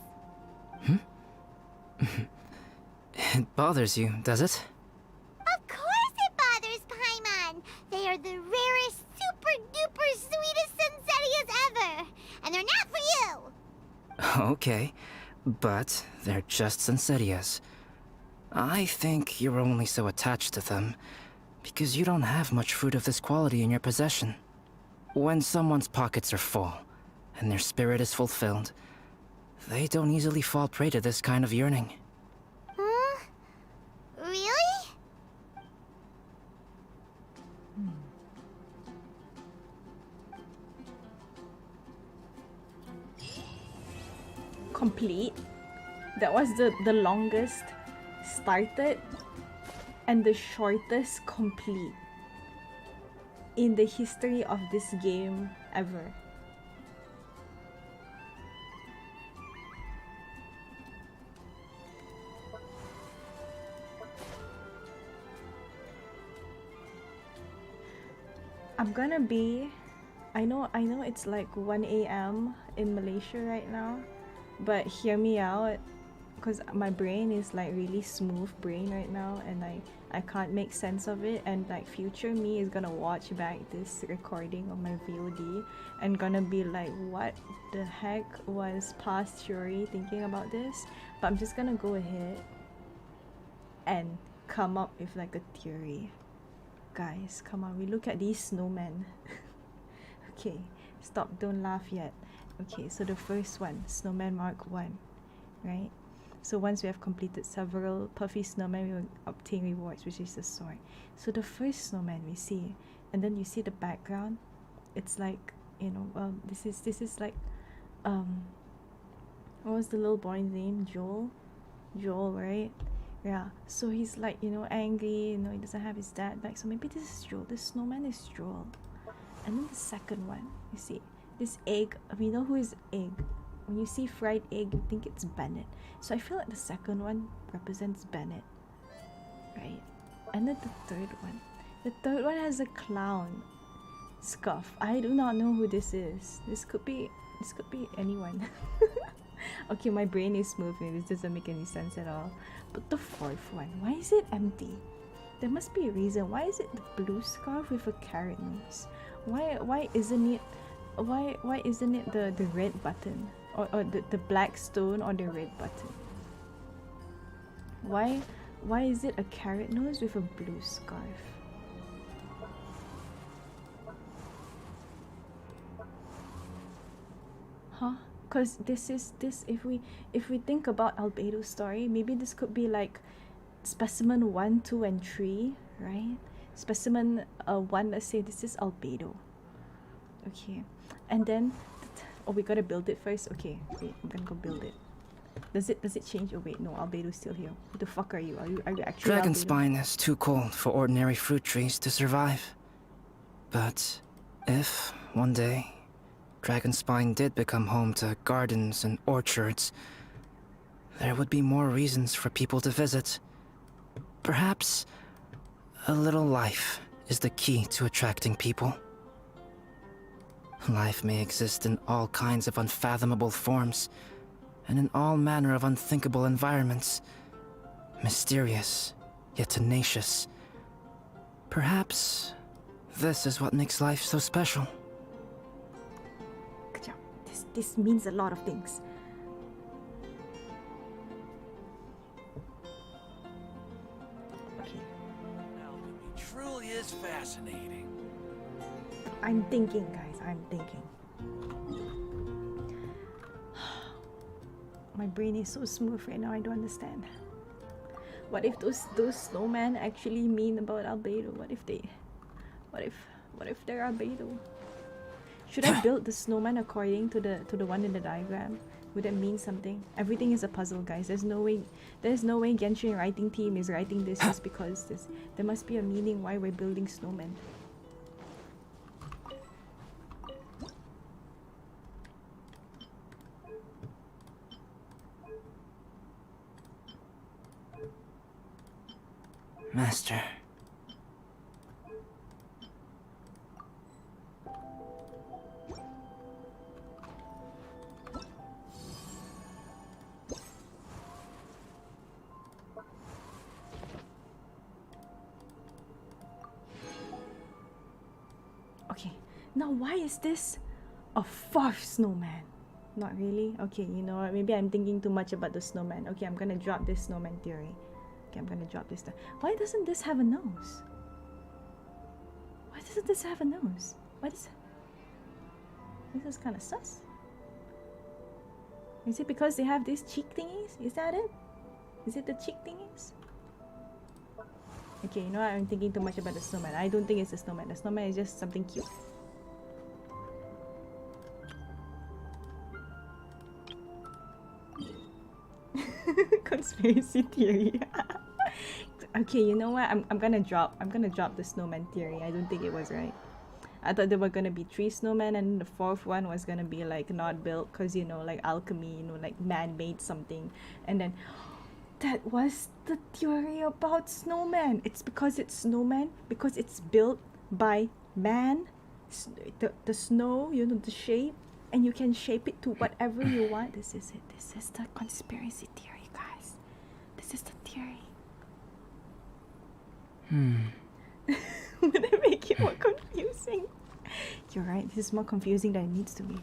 Speaker 4: It bothers you, does it?
Speaker 5: Of course it bothers Paimon! They are the rarest, super duper sweetest Sinsettias ever! And they're not for you!
Speaker 4: Okay, but they're just Sunsettias. I think you're only so attached to them because you don't have much fruit of this quality in your possession. When someone's pockets are full and their spirit is fulfilled, they don't easily fall prey to this kind of yearning.
Speaker 5: Huh? Really?
Speaker 1: Complete. That was the longest started and the shortest complete in the history of this game ever. I'm gonna be, I know it's like 1 a.m. in Malaysia right now, but hear me out, because my brain is like really smooth brain right now, and I can't make sense of it, and like future me is gonna watch back this recording of my VOD and gonna be like, what the heck was past Shiori thinking about this? But I'm just gonna go ahead and come up with like a theory. Guys, come on, we look at these snowmen. Okay, stop, don't laugh yet. Okay, so the first one, snowman mark 1, right? So once we have completed several puffy snowmen, we will obtain rewards, which is the sword. So the first snowman we see, and then you see the background. It's like, you know, this is like, what was the little boy's name? Joel, right? Yeah. So he's like, you know, angry. You know, he doesn't have his dad back. So maybe this is Joel. This snowman is Joel. And then the second one, you see, this egg. We know who is egg. When you see fried egg, you think it's Bennett. So I feel like the second one represents Bennett, right? And then the third one has a clown scuff. I do not know who this is. This could be anyone. Okay, my brain is moving. This doesn't make any sense at all. But the fourth one, why is it empty? There must be a reason. Why is it the blue scarf with a carrot nose? Why isn't it the red button? Or the black stone or the red button? Why is it a carrot nose with a blue scarf? Huh? Cause this if we think about Albedo's story, maybe this could be like specimen 1, 2, and 3, right? Specimen 1, let's say this is Albedo. Okay, and then oh, we gotta build it first. Okay, wait, I'm gonna go build it. Does it change? Oh wait, no, Albedo's still here. Who the fuck are you? Are you actually
Speaker 4: Dragon
Speaker 1: Albedo?
Speaker 4: spine is too cold for ordinary fruit trees to survive. But if one day Dragon spine did become home to gardens and orchards, there would be more reasons for people to visit. Perhaps a little life is the key to attracting people. Life may exist in all kinds of unfathomable forms, and in all manner of unthinkable environments. Mysterious, yet tenacious. Perhaps this is what makes life so special.
Speaker 1: Good job. This means a lot of things. Okay.
Speaker 10: Alchemy truly is fascinating.
Speaker 1: I'm thinking, guys. I'm thinking. My brain is so smooth right now, I don't understand. What if those snowmen actually mean about albedo? What if they're albedo? Should I build the snowman according to the one in the diagram? Would that mean something? Everything is a puzzle, guys. There's no way Genshin writing team is writing this just because there must be a meaning why we're building snowmen.
Speaker 4: Master.
Speaker 1: Okay, now why is this a fourth snowman? Not really? Okay, you know what? Maybe I'm thinking too much about the snowman. Okay, I'm gonna drop this snowman theory. Okay, I'm gonna drop this. Why doesn't this have a nose? Why doesn't this have a nose? What is... This is kind of sus. Is it because they have these cheek thingies? Is that it? Is it the cheek thingies? Okay, you know what? I'm thinking too much about the snowman. I don't think it's a snowman. The snowman is just something cute. Conspiracy theory. Okay, you know what? I'm gonna drop the snowman theory. I don't think it was right. I thought there were gonna be 3 snowmen and the 4th one was gonna be like not built because, you know, like alchemy, you know, like man made something. And then that was the theory about snowman. It's because it's snowman because it's built by man. The snow, you know, the shape, and you can shape it to whatever you want. This is it. This is the conspiracy theory, guys. This is the theory. Would it make it more confusing? You're right, this is more confusing than it needs to be.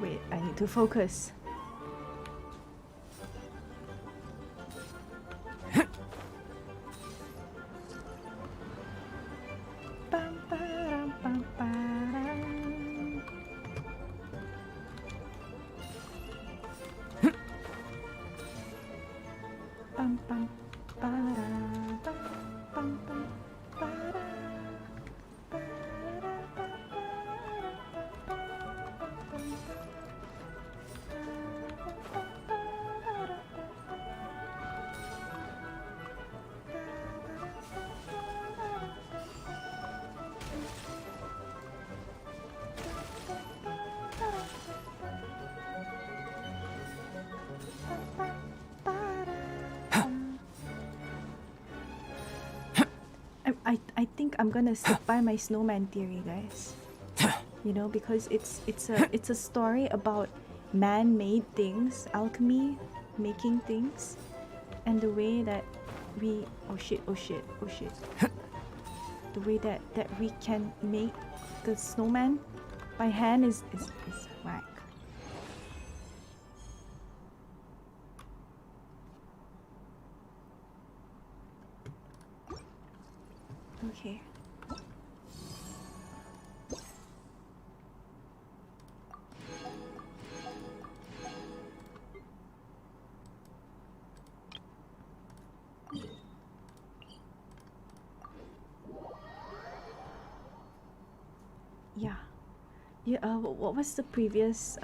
Speaker 1: Wait, I need to focus. Bam, ba-dum, bam, ba-dum. Bam, bam, ba-dum, bam, bam, bam, ba-dum. I think I'm gonna stick by my snowman theory, guys. You know, because it's a story about man-made things, alchemy, making things, and the way that we the way that we can make the snowman by hand is whack. Okay. What was the previous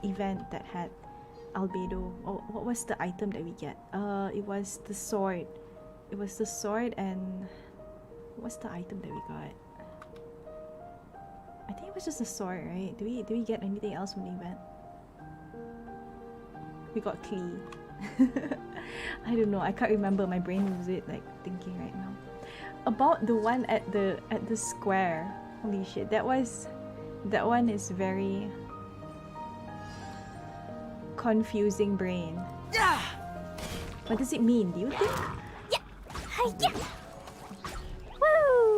Speaker 1: event that had albedo? Or what was the item that we get? It was the sword. It was the sword, and what's the item that we got? I think it was just a sword, right? Do we get anything else from the event? We got Klee. I don't know. I can't remember. My brain was like thinking right now. About the one at the square. Holy shit, that one is very confusing brain. What does it mean? Do you think?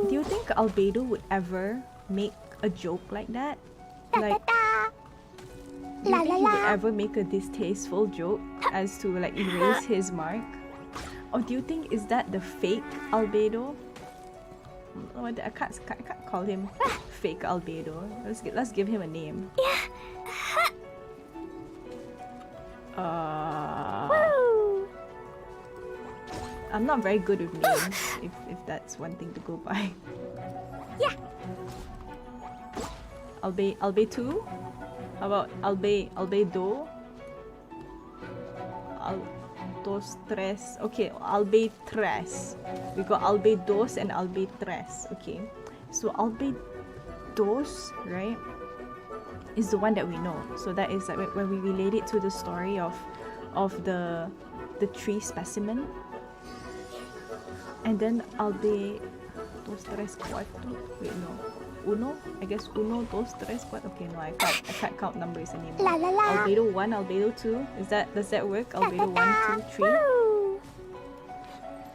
Speaker 1: Do you think Albedo would ever make a joke like that? Like, do you think he would ever make a distasteful joke as to like erase his mark? Or do you think is that the fake Albedo? Oh, I can't call him fake Albedo. Let's give him a name. I'm not very good with names, if that's one thing to go by. Albe2? How about Albedo? Dos, tres. Okay, Albe3. We got Albe2 and Albe3. Okay. So Albe2, right, is the one that we know. So that is like when we relate it to the story of the tree specimen. And then Albe dos, tres, cuatro. Wait, no. Uno? I guess uno, dos, tres, cuatro. Okay, no, I can't count numbers anymore. Albedo 1, Albedo 2. Does that work? Albedo 1, 2,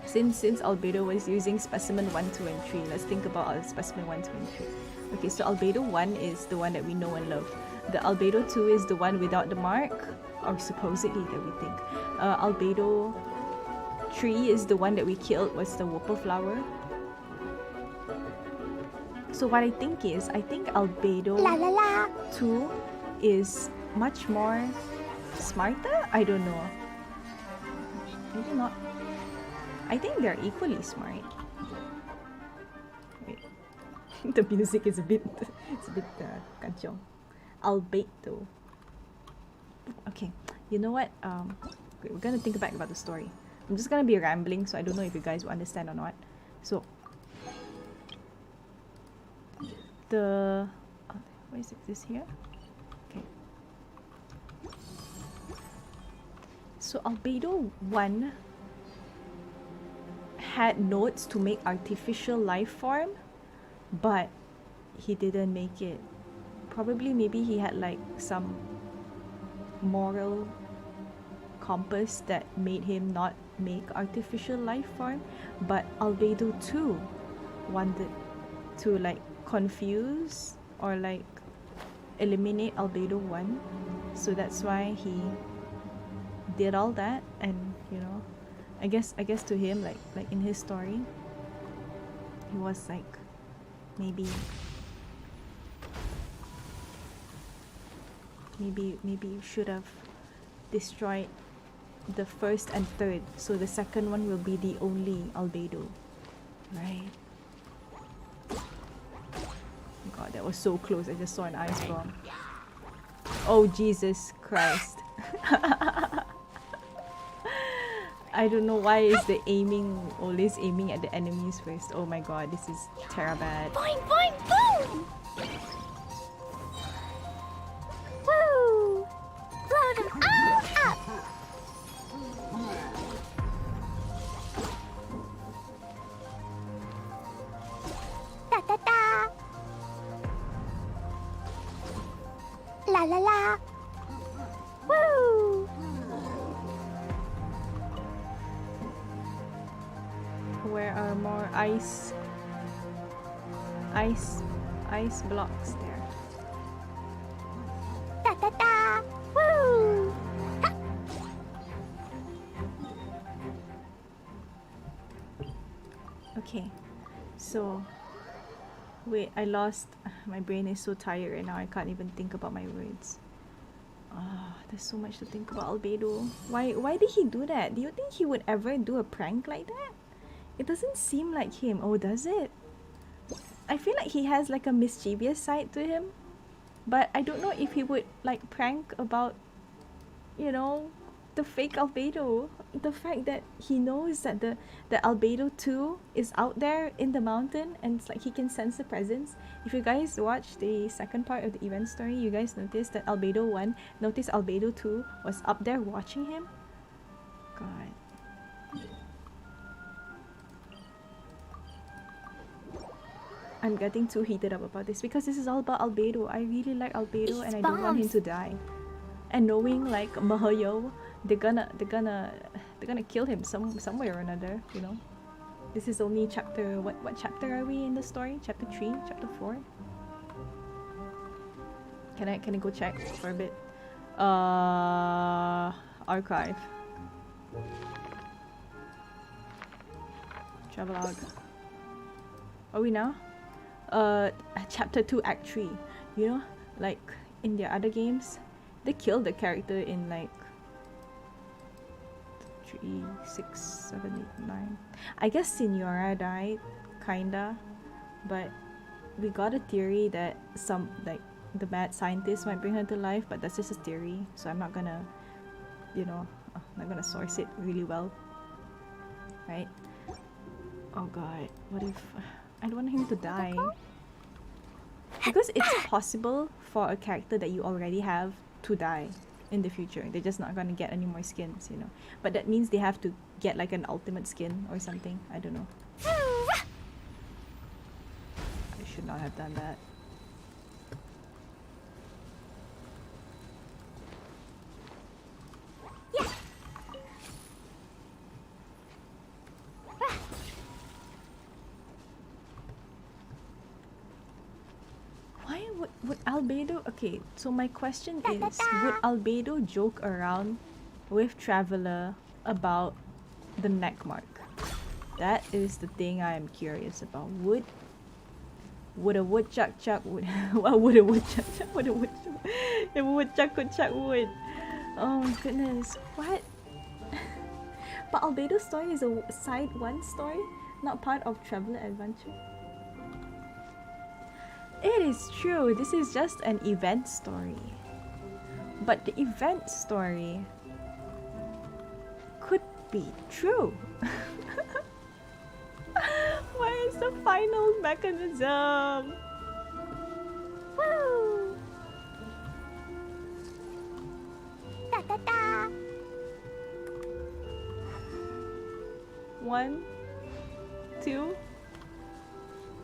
Speaker 1: 3. Since Albedo was using specimen 1, 2, and 3, let's think about specimen 1, 2, and 3. Okay, so Albedo 1 is the one that we know and love. The Albedo 2 is the one without the mark, or supposedly that we think. Albedo 3 is the one that we killed, was the whooper flower. So what I think Albedo 2 is much more smarter? I don't know. Maybe not. I think they're equally smart. Wait. The music is a bit kanchong. Albedo. Okay. You know what? Wait, we're gonna think back about the story. I'm just gonna be rambling, so I don't know if you guys will understand or not. So where is it? This here? Okay. So Albedo 1 had notes to make artificial life form, but he didn't make it. Probably maybe he had like some moral compass that made him not make artificial life form, but Albedo 2 wanted to like confuse or like eliminate Albedo 1, so that's why he did all that. And you know, I guess to him, like in his story, he was like maybe you should have destroyed the first and third, so the second one will be the only Albedo, right? God, that was so close. I just saw an ice bomb. Oh, Jesus Christ. I don't know why is the always aiming at the enemies first. Oh my god, this is terrible.
Speaker 5: Boing, boing, boom! Woo! Blow them all up! Da da da! La la la! Woo!
Speaker 1: Where are more ice blocks there?
Speaker 5: Da da da! Woo! Ha!
Speaker 1: Okay, so wait, I lost. My brain is so tired right now. I can't even think about my words. There's so much to think about Albedo. Why did he do that? Do you think he would ever do a prank like that? It doesn't seem like him. Oh, does it? I feel like he has like a mischievous side to him, but I don't know if he would like prank about, you know, the fake Albedo. The fact that he knows that the Albedo 2 is out there in the mountain, and it's like he can sense the presence. If you guys watch the second part of the event story, you guys noticed that Albedo 1 noticed Albedo 2 was up there watching him. God. I'm getting too heated up about this because this is all about Albedo. I really like Albedo and I don't want him to die. And knowing like Mahayo, they're gonna kill him some way or another, you know. This is only chapter what chapter are we in the story? Chapter 3, chapter 4. Can I go check for a bit? Archive. Travelogue. Are we now? Chapter 2, Act 3. You know, like in their other games, they killed the character in like 3, 6, 7, 8, 9. I guess Signora died, kinda, but we got a theory that some like the mad scientist might bring her to life, but that's just a theory, so I'm not gonna, you know, I'm not gonna source it really well, right? Oh god, what if I don't want him to die? Because it's possible for a character that you already have to die in the future. They're just not gonna get any more skins, you know. But that means they have to get like an ultimate skin or something. I don't know. I should not have done that. Why would Albedo... Okay, so my question is, would Albedo joke around with Traveler about the neck mark? That is the thing I am curious about. Would a woodchuck would... What would a woodchuck chuck? Would a woodchuck... If a woodchuck could chuck wood. Oh my goodness, what? But Albedo's story is a side one story, not part of Traveler Adventure. It is true, this is just an event story. But the event story could be true. Where is the final mechanism? Woo!
Speaker 5: Da da da!
Speaker 1: 1, 2.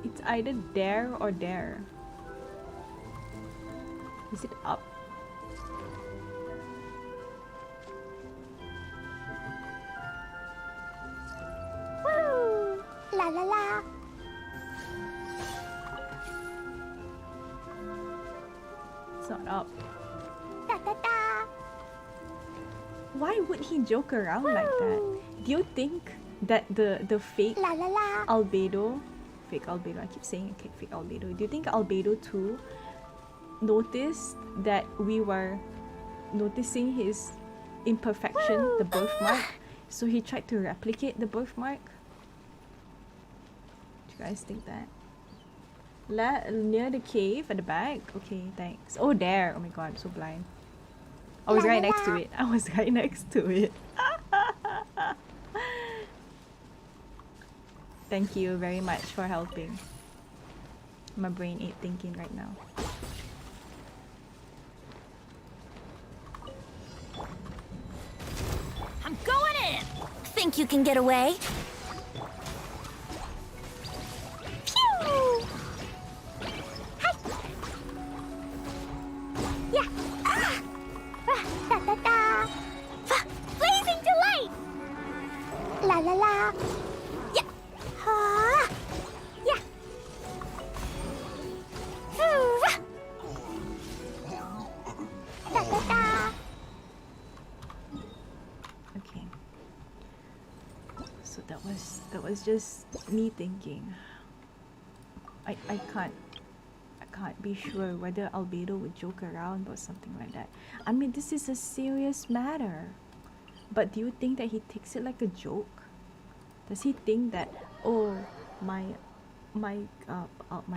Speaker 1: It's either there or there. Is it up?
Speaker 5: Woo! La la la!
Speaker 1: It's not up.
Speaker 5: Da da da!
Speaker 1: Why would he joke around like that? Do you think that the fake
Speaker 5: La la la!
Speaker 1: Albedo, fake Albedo, I keep saying okay, fake Albedo. Do you think Albedo too noticed that we were noticing his imperfection, the birthmark, so he tried to replicate the birthmark? Do you guys think that? Near the cave at the back? Okay, thanks. Oh, there. Oh my god, I'm so blind. I was right next to it. I was right next to it. Thank you very much for helping. My brain ain't thinking right now.
Speaker 2: I'm going in! Think you can get away?
Speaker 5: Phew! Hi! Yeah! Ah! Da da da! Blazing delight! La la la! Yeah! Ha! Yeah! Da da da!
Speaker 1: Okay. So that was just me thinking. I can't be sure whether Albedo would joke around or something like that. I mean, this is a serious matter. But do you think that he takes it like a joke? Does he think that, oh, my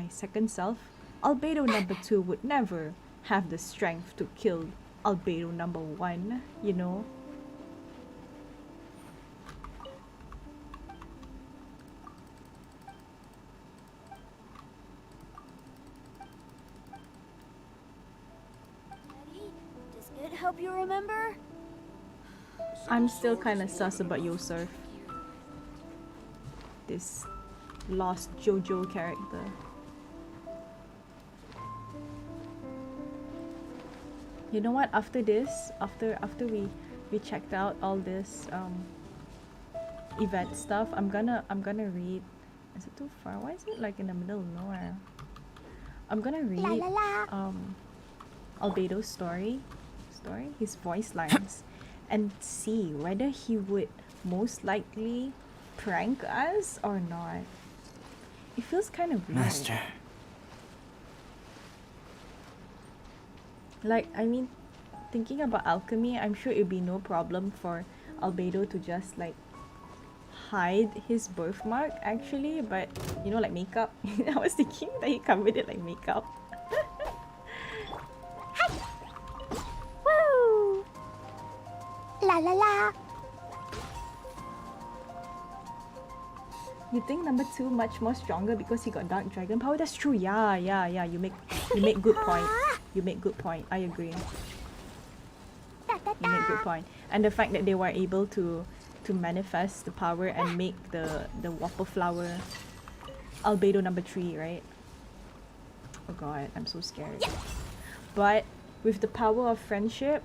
Speaker 1: second self, Albedo number 2 would never have the strength to kill Albedo number 1, you know?
Speaker 7: Does it help you remember?
Speaker 1: I'm still kind of sus about Yosef. This lost JoJo character. You know what? After this, after we checked out all this event stuff, I'm gonna read. Is it too far? Why is it like in the middle of nowhere? I'm gonna read Albedo's story, his voice lines, and see whether he would most likely prank us or not. It feels kind of weird.
Speaker 4: Master.
Speaker 1: Like, I mean, thinking about alchemy, I'm sure it'd be no problem for Albedo to just like hide his birthmark actually, but you know, like makeup. I was thinking that he covered it like makeup.
Speaker 5: Woo! La la la.
Speaker 1: You think number 2 much more stronger because he got dark dragon power? That's true. Yeah. You make good point. You make good point. I agree. You make good point. And the fact that they were able to manifest the power and make the whopper flower Albedo number 3, right? Oh god, I'm so scared. But with the power of friendship,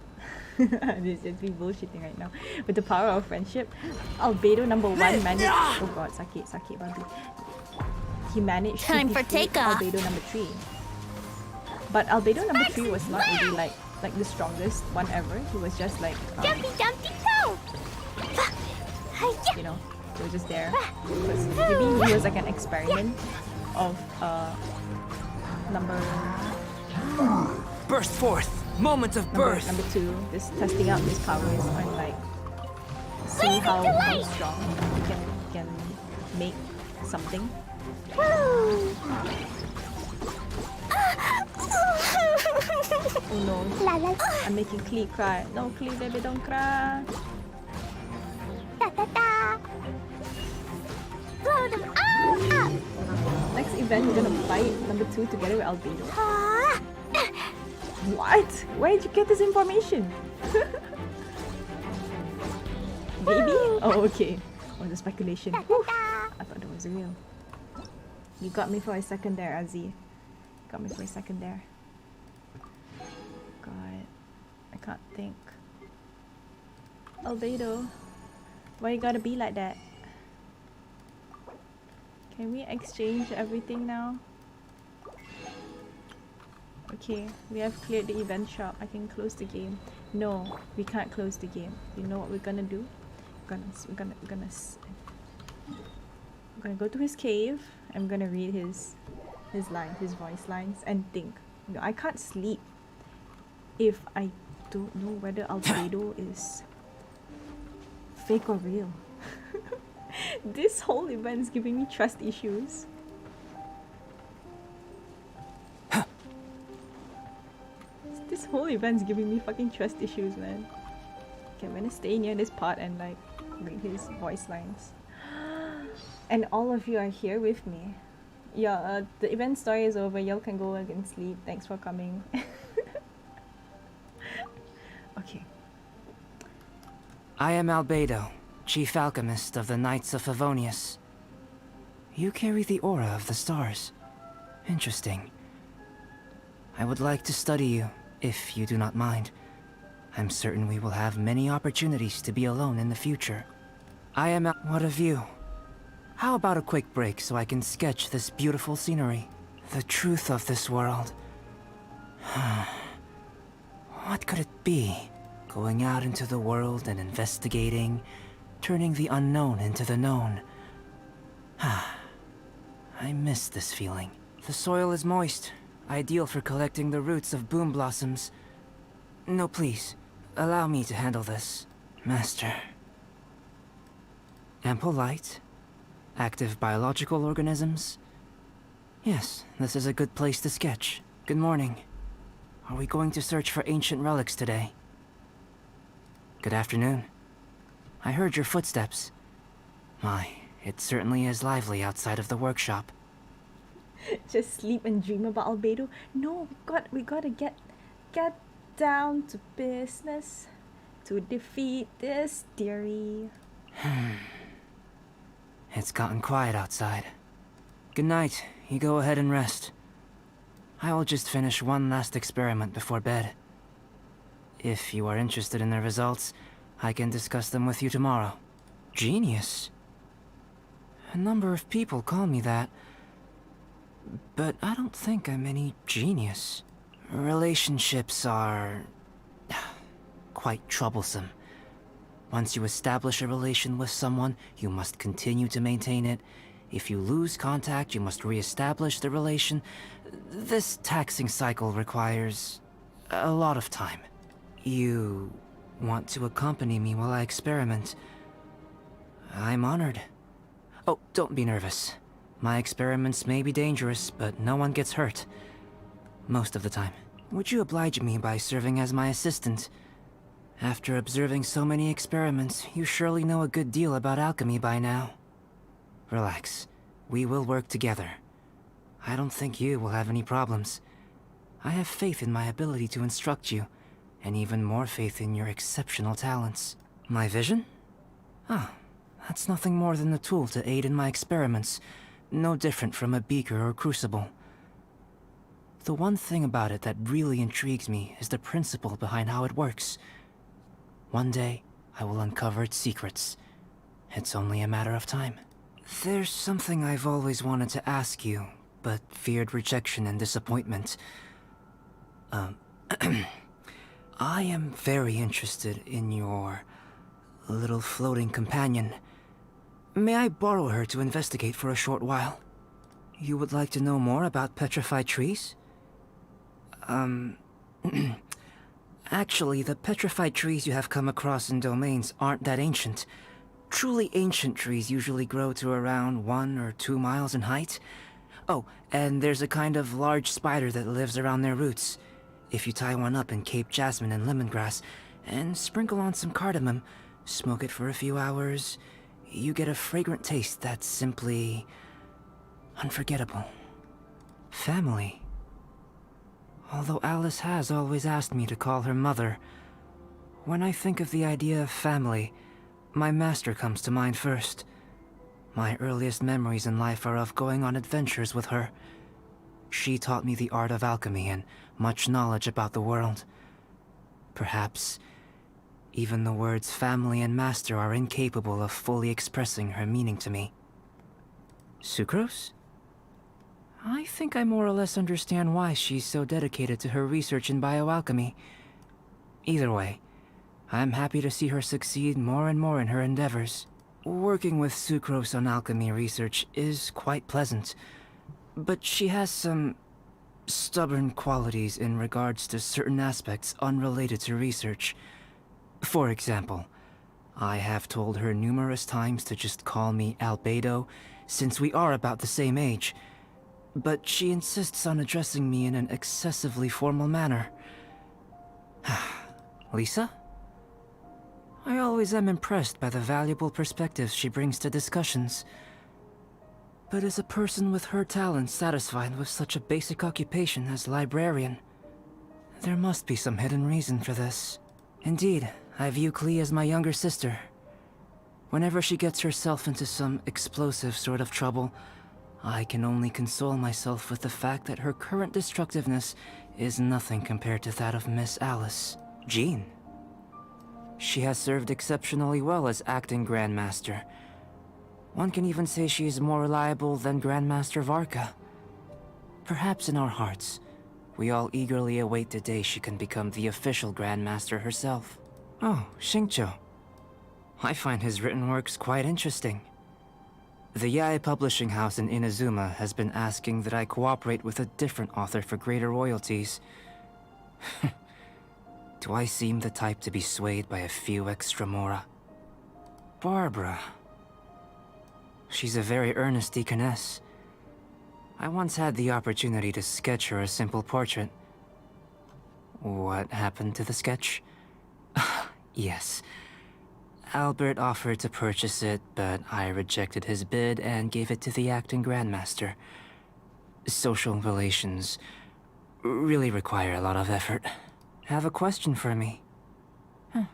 Speaker 1: this is me bullshitting right now. With the power of friendship, Albedo number 1 managed. Oh god, sakit, babi. He managed
Speaker 2: Time
Speaker 1: to
Speaker 2: for
Speaker 1: defeat
Speaker 2: takeoff.
Speaker 1: Albedo number 3. But Albedo number 3 was not really like the strongest one ever. He was just like
Speaker 5: Jumpy jumpy go.
Speaker 1: you know, he was just there. Because maybe he was like an experiment of number
Speaker 4: Burst forth! Moment of birth!
Speaker 1: number 2, just testing out his powers and like see how strong he can make something.
Speaker 5: Woo!
Speaker 1: Oh no,
Speaker 5: La la.
Speaker 1: I'm making Klee cry. No, Klee, baby, don't cry.
Speaker 5: Da da da. Blow them all up.
Speaker 1: Next event, we're gonna fight number 2 together with Albedo.
Speaker 5: Ah.
Speaker 1: What? Where did you get this information? Maybe? Oh, okay. Oh, the speculation. Whew. I thought that was real. You got me for a second there, Azzy. Got me for a second there. God, I can't think. Albedo, why you gotta be like that? Can we exchange everything now? Okay, we have cleared the event shop. I can close the game. No, we can't close the game. You know what we're gonna do? We're gonna go to his cave. I'm gonna read his lines, his voice lines, and think. You know, I can't sleep if I don't know whether Albedo is fake or real. This whole event is giving me trust issues. This whole event's giving me fucking trust issues, man. Okay, I'm gonna stay near this part and like read his voice lines. And all of you are here with me. Yeah, the event story is over. Y'all can go and sleep. Thanks for coming. Okay.
Speaker 4: I am Albedo, chief alchemist of the Knights of Favonius. You carry the aura of the stars. Interesting. I would like to study you, if you do not mind. I'm certain we will have many opportunities to be alone in the future. I am What of you? How about a quick break so I can sketch this beautiful scenery? The truth of this world. What could it be? Going out into the world and investigating, turning the unknown into the known. I miss this feeling. The soil is moist, ideal for collecting the roots of boom blossoms. No, please, allow me to handle this, Master. Ample light, active biological organisms. Yes, this is a good place to sketch. Good morning. Are we going to search for ancient relics today? Good afternoon. I heard your footsteps. My, it certainly is lively outside of the workshop.
Speaker 1: Just sleep and dream about Albedo? No, we gotta get down to business to defeat this theory.
Speaker 4: It's gotten quiet outside. Good night. You go ahead and rest. I will just finish one last experiment before bed. If you are interested in the results, I can discuss them with you tomorrow. Genius? A number of people call me that, but I don't think I'm any genius. Relationships are quite troublesome. Once you establish a relation with someone, you must continue to maintain it. If you lose contact, you must re-establish the relation. This taxing cycle requires a lot of time. You want to accompany me while I experiment? I'm honored. Oh, don't be nervous. My experiments may be dangerous, but no one gets hurt. Most of the time. Would you oblige me by serving as my assistant? After observing so many experiments, you surely know a good deal about alchemy by now. Relax. We will work together. I don't think you will have any problems. I have faith in my ability to instruct you, and even more faith in your exceptional talents. My vision? Ah, that's nothing more than a tool to aid in my experiments, no different from a beaker or crucible. The one thing about it that really intrigues me is the principle behind how it works. One day, I will uncover its secrets. It's only a matter of time. There's something I've always wanted to ask you, but feared rejection and disappointment. I am very interested in your little floating companion. May I borrow her to investigate for a short while? You would like to know more about petrified trees? Actually, the petrified trees you have come across in domains aren't that ancient. Truly ancient trees usually grow to around 1 or 2 miles in height. Oh, and there's a kind of large spider that lives around their roots. If you tie one up in Cape jasmine and lemongrass, and sprinkle on some cardamom, smoke it for a few hours, you get a fragrant taste that's simply unforgettable. Family. Although Alice has always asked me to call her mother, when I think of the idea of family, my master comes to mind first. My earliest memories in life are of going on adventures with her. She taught me the art of alchemy and much knowledge about the world. Perhaps even the words family and master are incapable of fully expressing her meaning to me. Sucrose? I think I more or less understand why she's so dedicated to her research in bioalchemy. Either way, I'm happy to see her succeed more and more in her endeavors. Working with Sucrose on alchemy research is quite pleasant, but she has some stubborn qualities in regards to certain aspects unrelated to research. For example, I have told her numerous times to just call me Albedo, since we are about the same age, but she insists on addressing me in an excessively formal manner. Lisa? I always am impressed by the valuable perspectives she brings to discussions. But is a person with her talents satisfied with such a basic occupation as librarian? There must be some hidden reason for this. Indeed, I view Klee as my younger sister. Whenever she gets herself into some explosive sort of trouble, I can only console myself with the fact that her current destructiveness is nothing compared to that of Miss Alice. Jean. She has served exceptionally well as acting Grandmaster. One can even say she is more reliable than Grandmaster Varka. Perhaps in our hearts, we all eagerly await the day she can become the official Grandmaster herself. Oh, Xingqiu. I find his written works quite interesting. The Yae publishing house in Inazuma has been asking that I cooperate with a different author for greater royalties. Do I seem the type to be swayed by a few extra mora? Barbara. She's a very earnest deaconess. I once had the opportunity to sketch her a simple portrait. What happened to the sketch? Yes. Albert offered to purchase it, but I rejected his bid and gave it to the acting Grandmaster. Social relations really require a lot of effort. Have a question for me?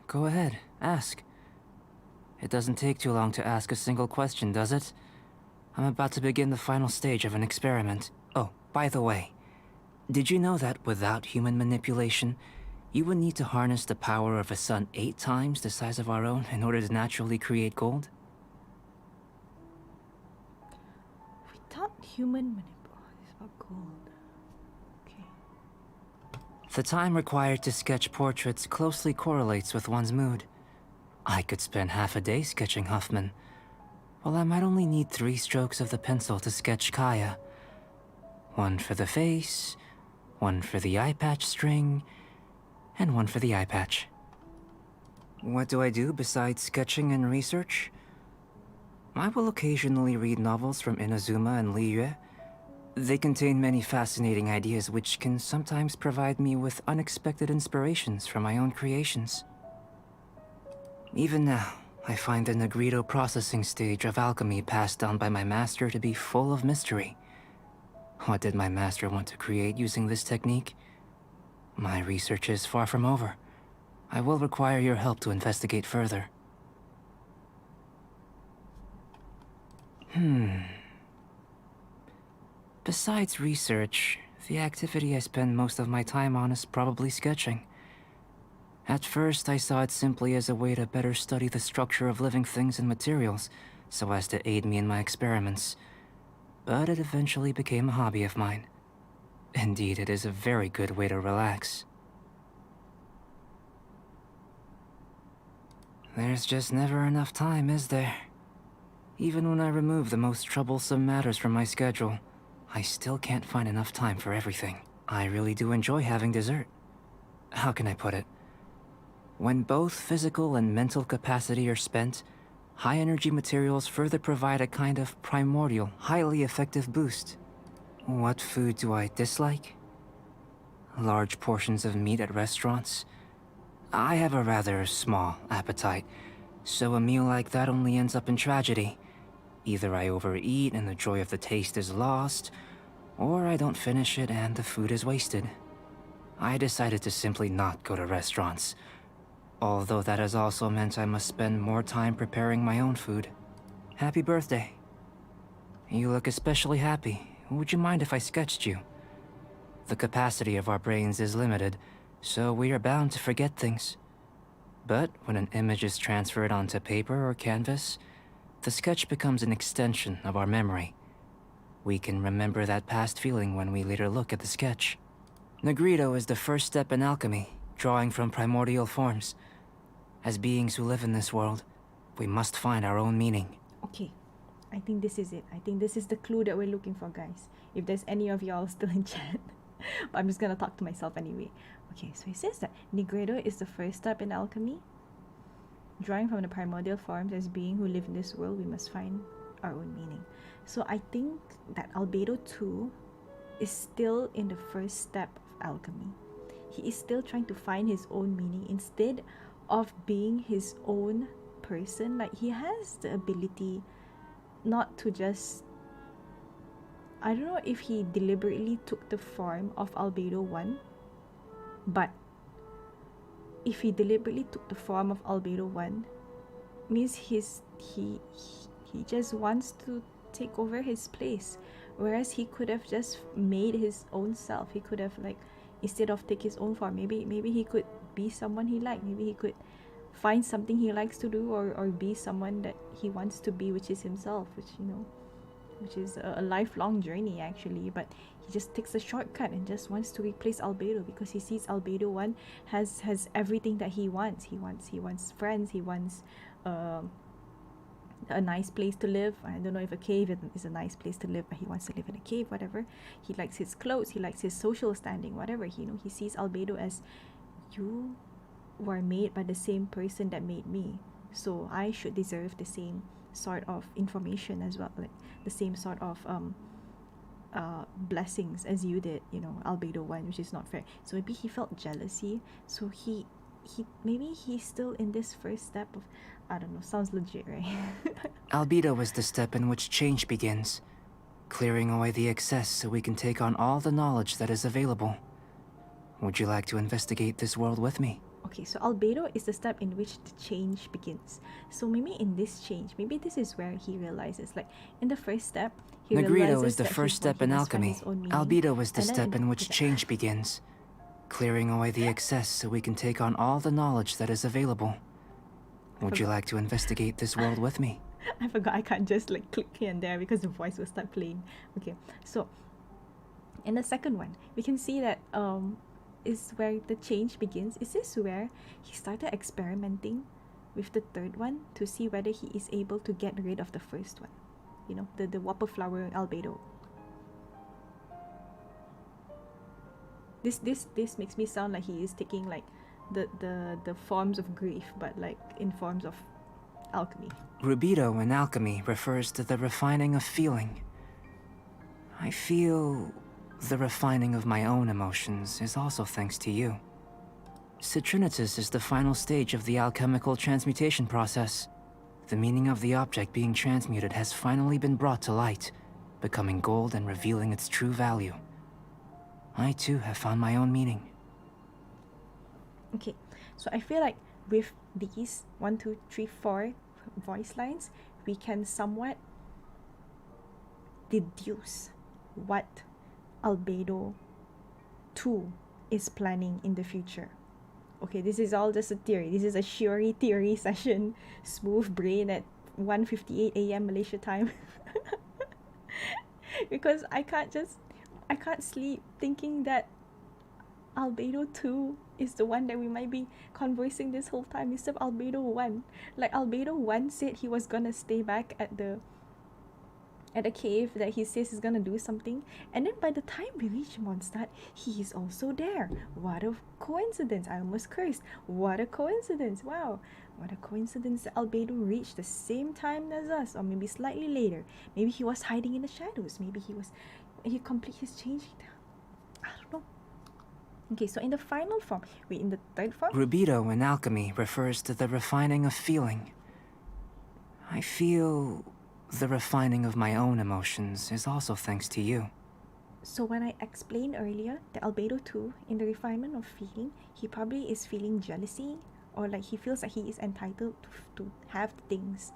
Speaker 4: Go ahead, ask. It doesn't take too long to ask a single question, does it? I'm about to begin the final stage of an experiment. Oh, by the way, did you know that without human manipulation, You would need to harness the power of a sun 8 times the size of our own in order to naturally create gold?
Speaker 1: Without human manipulation. It's about gold. Okay.
Speaker 4: The time required to sketch portraits closely correlates with one's mood. I could spend half a day sketching Huffman, while I might only need 3 strokes of the pencil to sketch Kaya. 1 for the face, 1 for the eye patch string, and 1 for the eye patch. What do I do besides sketching and research? I will occasionally read novels from Inazuma and Liyue. They contain many fascinating ideas which can sometimes provide me with unexpected inspirations for my own creations. Even now, I find the Negrito processing stage of alchemy passed down by my master to be full of mystery. What did my master want to create using this technique? My research is far from over. I will require your help to investigate further. Besides research, the activity I spend most of my time on is probably sketching. At first, I saw it simply as a way to better study the structure of living things and materials, so as to aid me in my experiments. But it eventually became a hobby of mine. Indeed, it is a very good way to relax. There's just never enough time, is there? Even when I remove the most troublesome matters from my schedule, I still can't find enough time for everything. I really do enjoy having dessert. How can I put it? When both physical and mental capacity are spent, high-energy materials further provide a kind of primordial, highly effective boost. What food do I dislike? Large portions of meat at restaurants? I have a rather small appetite, so a meal like that only ends up in tragedy. Either I overeat and the joy of the taste is lost, or I don't finish it and the food is wasted. I decided to simply not go to restaurants, although that has also meant I must spend more time preparing my own food. Happy birthday. You look especially happy. Would you mind if I sketched you? The capacity of our brains is limited, so we are bound to forget things. But when an image is transferred onto paper or canvas, the sketch becomes an extension of our memory. We can remember that past feeling when we later look at the sketch. Negrito is the first step in alchemy, drawing from primordial forms. As beings who live in this world, we must find our own meaning.
Speaker 1: Okay. I think this is it. I think this is the clue that we're looking for, guys. If there's any of y'all still in chat. But I'm just gonna talk to myself anyway. Okay, so it says that Negrito is the first step in alchemy. Drawing from the primordial forms as being who live in this world, we must find our own meaning. So I think that Albedo 2 is still in the first step of alchemy. He is still trying to find his own meaning instead of being his own person. Like, he has the ability not to just, I don't know if he deliberately took the form of Albedo 1, but if he deliberately took the form of Albedo 1, means he just wants to take over his place, whereas he could have just made his own self. He could have, like, instead of take his own form, maybe he could be someone he liked. Maybe he could find something he likes to do, or be someone that he wants to be, which is himself, which is a lifelong journey actually. But he just takes a shortcut and just wants to replace Albedo because he sees Albedo 1 has everything that he wants. He wants friends. He wants a nice place to live. I don't know if a cave is a nice place to live, but he wants to live in a cave, whatever. He likes his clothes. He likes his social standing, whatever. He sees Albedo as, you were made by the same person that made me, so I should deserve the same sort of information as well, like the same sort of blessings as you did, Albedo 1, which is not fair. So maybe he felt jealousy, so he maybe he's still in this first step of, I don't know, sounds legit, right?
Speaker 4: Albedo is the step in which change begins, clearing away the excess so we can take on all the knowledge that is available. Would you like to investigate this world with me?
Speaker 1: Okay, so Albedo is the step in which the change begins. So maybe in this change, maybe this is where he realizes, like, in the first step,
Speaker 4: Negrito is the first step in alchemy. Albedo is the step in which change begins, clearing away the excess so we can take on all the knowledge that is available. Would you like to investigate this world with me?
Speaker 1: I forgot I can't just like click here and there because the voice will start playing. Okay, so in the second one, we can see that is where the change begins. Is this where he started experimenting with the third one to see whether he is able to get rid of the first one? You know, the whopper flower albedo. This makes me sound like he is taking like the forms of grief, but like in forms of alchemy.
Speaker 4: Rubido in alchemy refers to the refining of feeling. I feel the refining of my own emotions is also thanks to you. Citrinitas is the final stage of the alchemical transmutation process. The meaning of the object being transmuted has finally been brought to light, becoming gold and revealing its true value. I too have found my own meaning.
Speaker 1: Okay, so I feel like with these 1, 2, 3, 4 voice lines, we can somewhat deduce what Albedo 2 is planning in the future. Okay, this is all just a theory. This is a Shiori theory session. Smooth brain at 1:58 a.m. Malaysia time. Because I can't sleep thinking that Albedo 2 is the one that we might be conversing this whole time instead of Albedo 1. Like Albedo 1 said he was gonna stay back at the cave that he says he's gonna do something, and then by the time we reach Mondstadt, he is also there. What a coincidence. I almost cursed. What a coincidence. Wow. What a coincidence that Albedo reached the same time as us, or maybe slightly later. Maybe he was hiding in the shadows. Maybe he completed his change. I don't know. Okay, so in the final form, in the third form?
Speaker 4: Rubido in alchemy refers to the refining of feeling. I feel the refining of my own emotions is also thanks to you.
Speaker 1: So when I explained earlier that Albedo 2, in the refinement of feeling, he probably is feeling jealousy, or like he feels like he is entitled to have things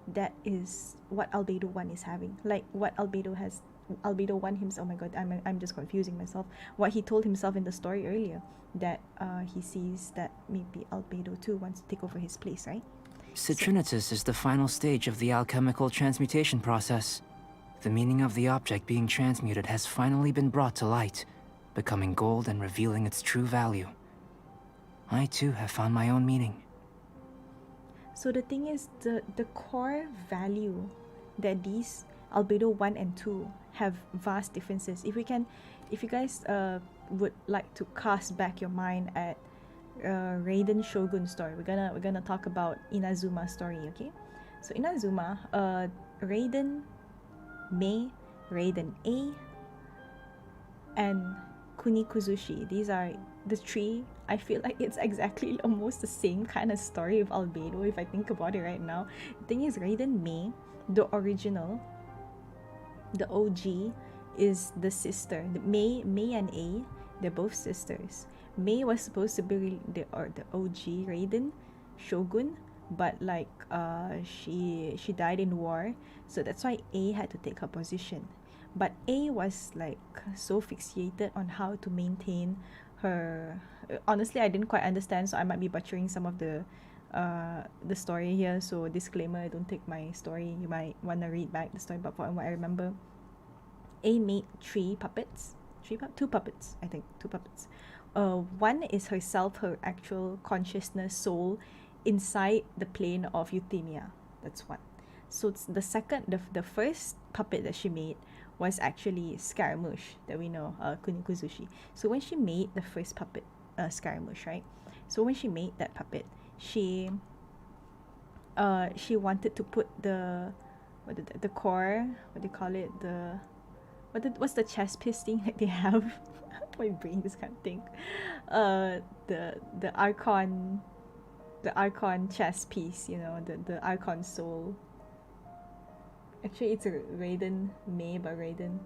Speaker 1: that is what Albedo 1 is having. Like what Albedo 1 himself, oh my god, I'm just confusing myself. What he told himself in the story earlier, that he sees that maybe Albedo 2 wants to take over his place, right?
Speaker 4: Citrinitas is the final stage of the alchemical transmutation process. The meaning of the object being transmuted has finally been brought to light, becoming gold and revealing its true value. I too have found my own meaning.
Speaker 1: So the thing is, the core value that these Albedo 1 and 2 have vast differences. If you guys would like to cast back your mind at Raiden Shogun story, we're gonna talk about Inazuma's story, okay? So Inazuma, Raiden Mei, Raiden A, and Kunikuzushi. These are the three. I feel like it's exactly almost the same kind of story of Albedo if I think about it right now. The thing is, Raiden Mei, the original, the OG, is the sister. The Mei and A, they're both sisters. Mei was supposed to be the OG Raiden Shogun, but like she died in war, so that's why A had to take her position. But A was like so fixated on how to maintain her. Honestly, I didn't quite understand, so I might be butchering some of the story here. So disclaimer: don't take my story. You might want to read back the story, but from what I remember, A made two puppets, I think, two puppets. One is herself, her actual consciousness, soul, inside the plane of Euthymia. That's one. So it's the first puppet that she made was actually Scaramouche, that we know, Kunikuzushi. So when she made the first puppet, Scaramouche, right? So when she made that puppet, she wanted to put the core, what do you call it, what's the chess piece thing that they have? My brain just can't think. The Archon chess piece, you know, the Archon soul. Actually, it's a Raiden Mei, but Raiden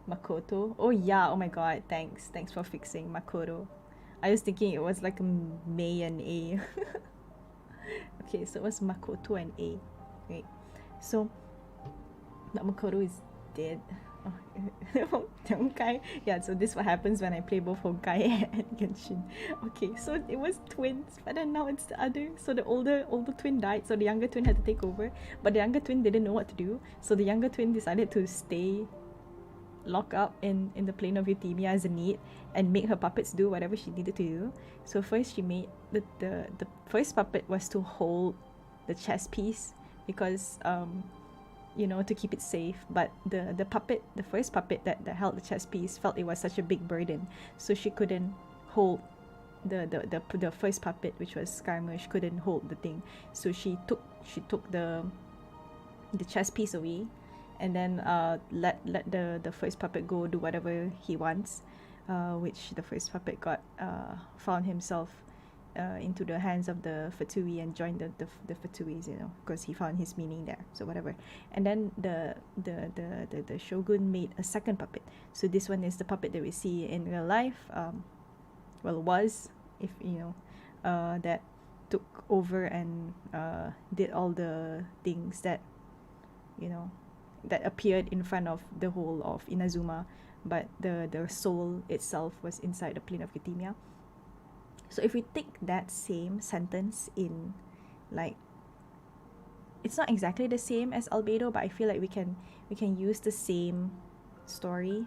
Speaker 1: Makoto. Oh yeah, oh my god, thanks for fixing Makoto. I was thinking it was like Mei and A. Okay, so it was Makoto and A, right? So, but Makoto is dead. Honkai. Yeah, so this is what happens when I play both Honkai and Genshin. Okay, so it was twins, but then now it's the other. So the older twin died, so the younger twin had to take over. But the younger twin didn't know what to do, so the younger twin decided to stay lock up in the plane of Euthymia as a need and make her puppets do whatever she needed to do. So first she made the first puppet was to hold the chess piece because you know, to keep it safe, but the first puppet that held the chess piece felt it was such a big burden, so she couldn't hold the first puppet, which was Skyrmer. She couldn't hold the thing, so she took the chess piece away, and then let the first puppet go do whatever he wants, which the first puppet got found himself into the hands of the Fatui and joined the Fatuis, you know, because he found his meaning there. So whatever. And then the shogun made a second puppet. So this one is the puppet that we see in real life. Well, was, if you know, that took over and did all the things that, you know, that appeared in front of the whole of Inazuma, but the soul itself was inside the plane of Euthymia. So if we take that same sentence in, like, it's not exactly the same as Albedo, but I feel like we can use the same story,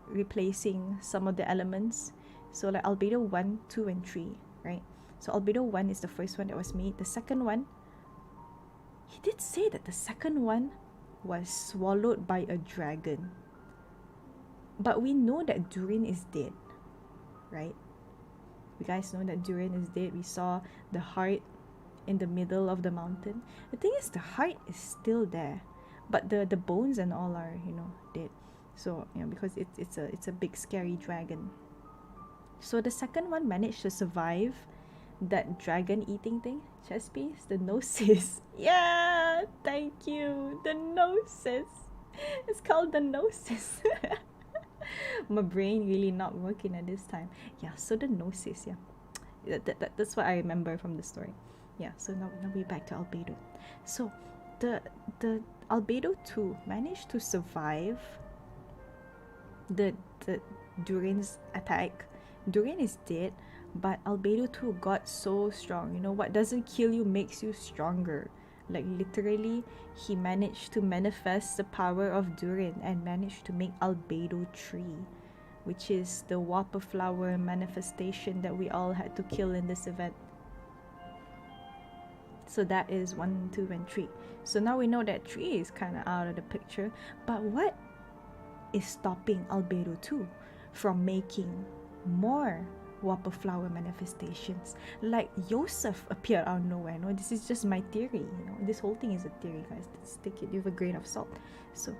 Speaker 1: replacing some of the elements. So like Albedo 1, 2, and 3, right? So Albedo 1 is the first one that was made. The second one, he did say that the second one was swallowed by a dragon. But we know that Durin is dead, right? You guys know that Durin is dead. We saw the heart in the middle of the mountain. The thing is, the heart is still there, but the bones and all are, you know, dead. So, you know, because it's a big scary dragon. So the second one managed to survive that dragon eating thing, chess piece, the gnosis. Yeah, thank you, the gnosis. It's called the gnosis. My brain really not working at this time. Yeah, so the gnosis, yeah. That's what I remember from the story. Yeah, so now we're back to Albedo. So the Albedo 2 managed to survive the Durin's attack. Durin is dead, but Albedo 2 got so strong. You know, what doesn't kill you makes you stronger. Like literally, he managed to manifest the power of Durin and managed to make Albedo 3, which is the Whopper Flower manifestation that we all had to kill in this event. So that is 1, 2, and 3. So now we know that 3 is kind of out of the picture. But what is stopping Albedo 2 from making more Whopper Flower manifestations? Like Yosef appeared out of nowhere. No, this is just my theory. You know, this whole thing is a theory, guys. Let's take it with a grain of salt. So,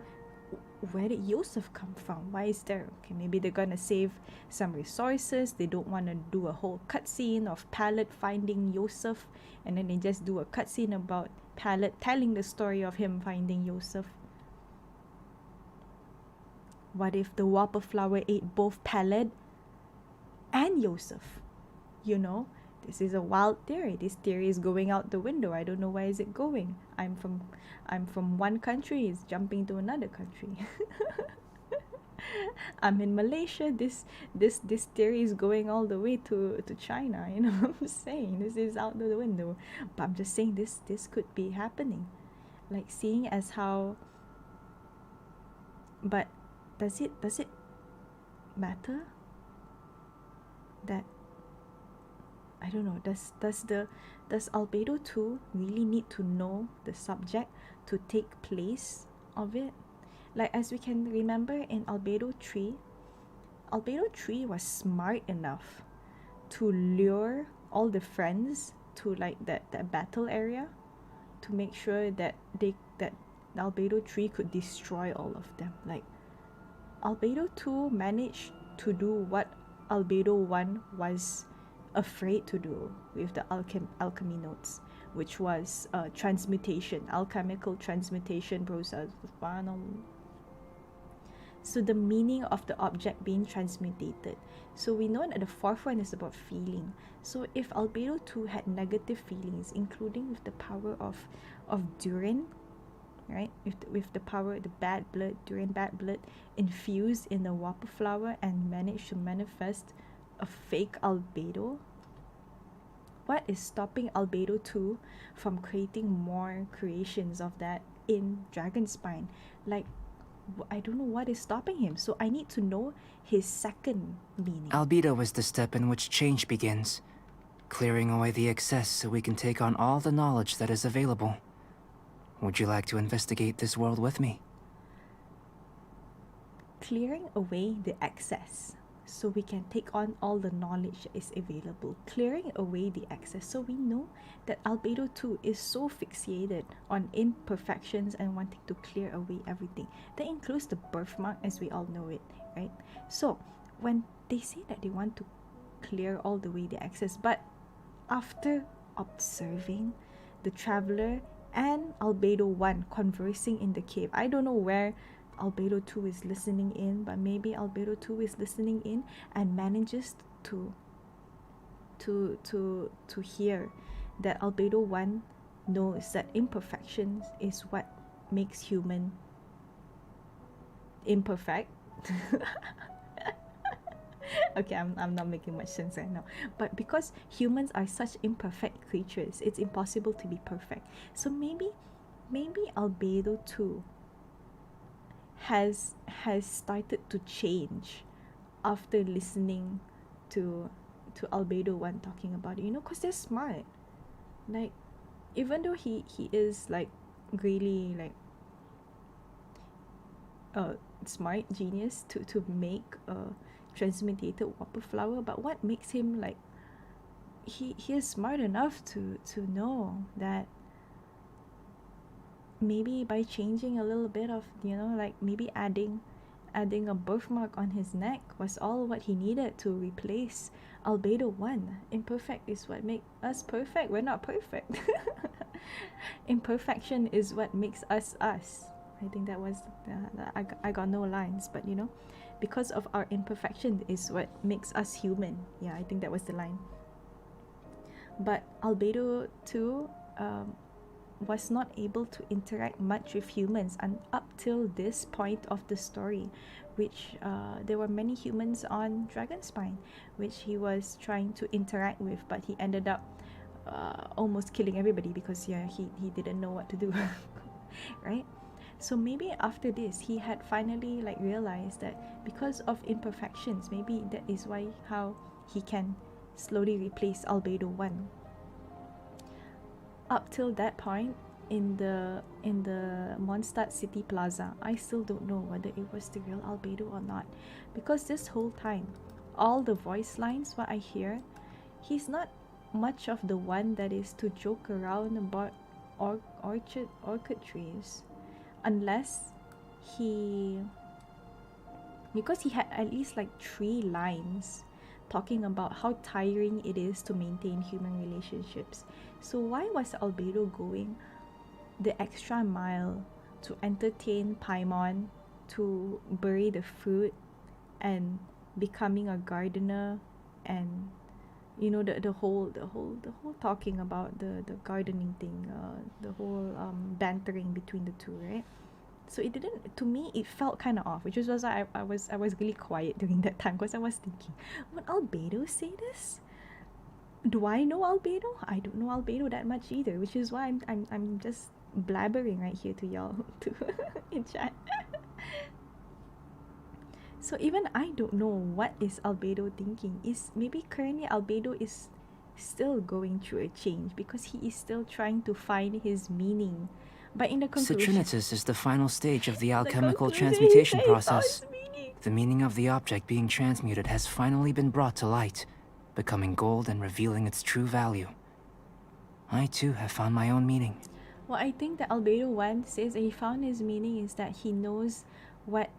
Speaker 1: where did Yosef come from? Why is there? Okay, maybe they're gonna save some resources. They don't want to do a whole cutscene of Palette finding Yosef, and then they just do a cutscene about Palette telling the story of him finding Yosef. What if the Whopper Flower ate both Palette and Yosef? You know, this is a wild theory. This theory is going out the window. I don't know where is it going. I'm from one country, it's jumping to another country. I'm in Malaysia. This theory is going all the way to China. You know what I'm saying? This is out the window. But I'm just saying this could be happening. Like seeing as how. But does it matter? That I don't know, does Albedo 2 really need to know the subject to take place of it? Like, as we can remember in Albedo 3 was smart enough to lure all the friends to like that battle area to make sure that Albedo 3 could destroy all of them. Like, Albedo 2 managed to do what Albedo 1 was afraid to do with the alchemy notes, which was transmutation, alchemical transmutation process. So the meaning of the object being transmutated. So we know that the fourth one is about feeling. So if Albedo 2 had negative feelings, including with the power of Durin, right? With the power, the bad blood, Durian bad blood, infused in the whopper flower and managed to manifest a fake albedo. What is stopping Albedo 2 from creating more creations of that in Dragonspine? Like, I don't know what is stopping him, so I need to know his second meaning.
Speaker 4: Albedo is the step in which change begins, clearing away the excess so we can take on all the knowledge that is available. Would you like to investigate this world with me?
Speaker 1: Clearing away the excess so we can take on all the knowledge that is available. Clearing away the excess so we know that Albedo 2 is so fixated on imperfections and wanting to clear away everything. That includes the birthmark as we all know it, right? So when they say that they want to clear all the way the excess, but after observing the traveler and Albedo 1 conversing in the cave, I don't know where Albedo 2 is listening in, but maybe Albedo 2 is listening in and manages to hear that Albedo 1 knows that imperfections is what makes human imperfect. Okay, I'm not making much sense right now. But because humans are such imperfect creatures, it's impossible to be perfect. So maybe Albedo 2 has started to change after listening to Albedo 1 talking about it, because they're smart. Like, even though he is like really like smart genius to make a transmutated whopper flower, but what makes him like he is smart enough to know that maybe by changing a little bit of, like maybe adding a birthmark on his neck was all what he needed to replace Albedo 1. Imperfect is what makes us perfect. We're not perfect. Imperfection is what makes us us. I think that was I got no lines, but because of our imperfection is what makes us human. Yeah, I think that was the line. But Albedo 2 was not able to interact much with humans and up till this point of the story, which there were many humans on Dragonspine which he was trying to interact with, but he ended up almost killing everybody because he didn't know what to do. Right? So maybe after this he had finally like realized that because of imperfections, maybe that is why how he can slowly replace Albedo 1. Up till that point in the Mondstadt City Plaza, I still don't know whether it was the real Albedo or not, because this whole time all the voice lines what I hear, he's not much of the one that is to joke around about orchid trees, unless because he had at least like 3 lines talking about how tiring it is to maintain human relationships. So why was Albedo going the extra mile to entertain Paimon, to bury the fruit, and becoming a gardener, and the whole talking about the gardening thing, the whole bantering between the two, right? So it didn't, to me it felt kind of off, which was why I was really quiet during that time, because I was thinking, would Albedo say this? Do I know Albedo? I don't know Albedo that much either, which is why I'm just blabbering right here to y'all in chat. So even I don't know what is Albedo thinking. Is maybe currently Albedo is still going through a change because he is still trying to find his meaning. But in the conclusion,
Speaker 4: Citrinitas is the final stage of the alchemical
Speaker 1: conclusion,
Speaker 4: transmutation
Speaker 1: he says
Speaker 4: process.
Speaker 1: his meaning.
Speaker 4: The meaning of the object being transmuted has finally been brought to light, becoming gold and revealing its true value. I too have found my own meaning.
Speaker 1: Well, I think that Albedo 1 says that he found his meaning is that he knows what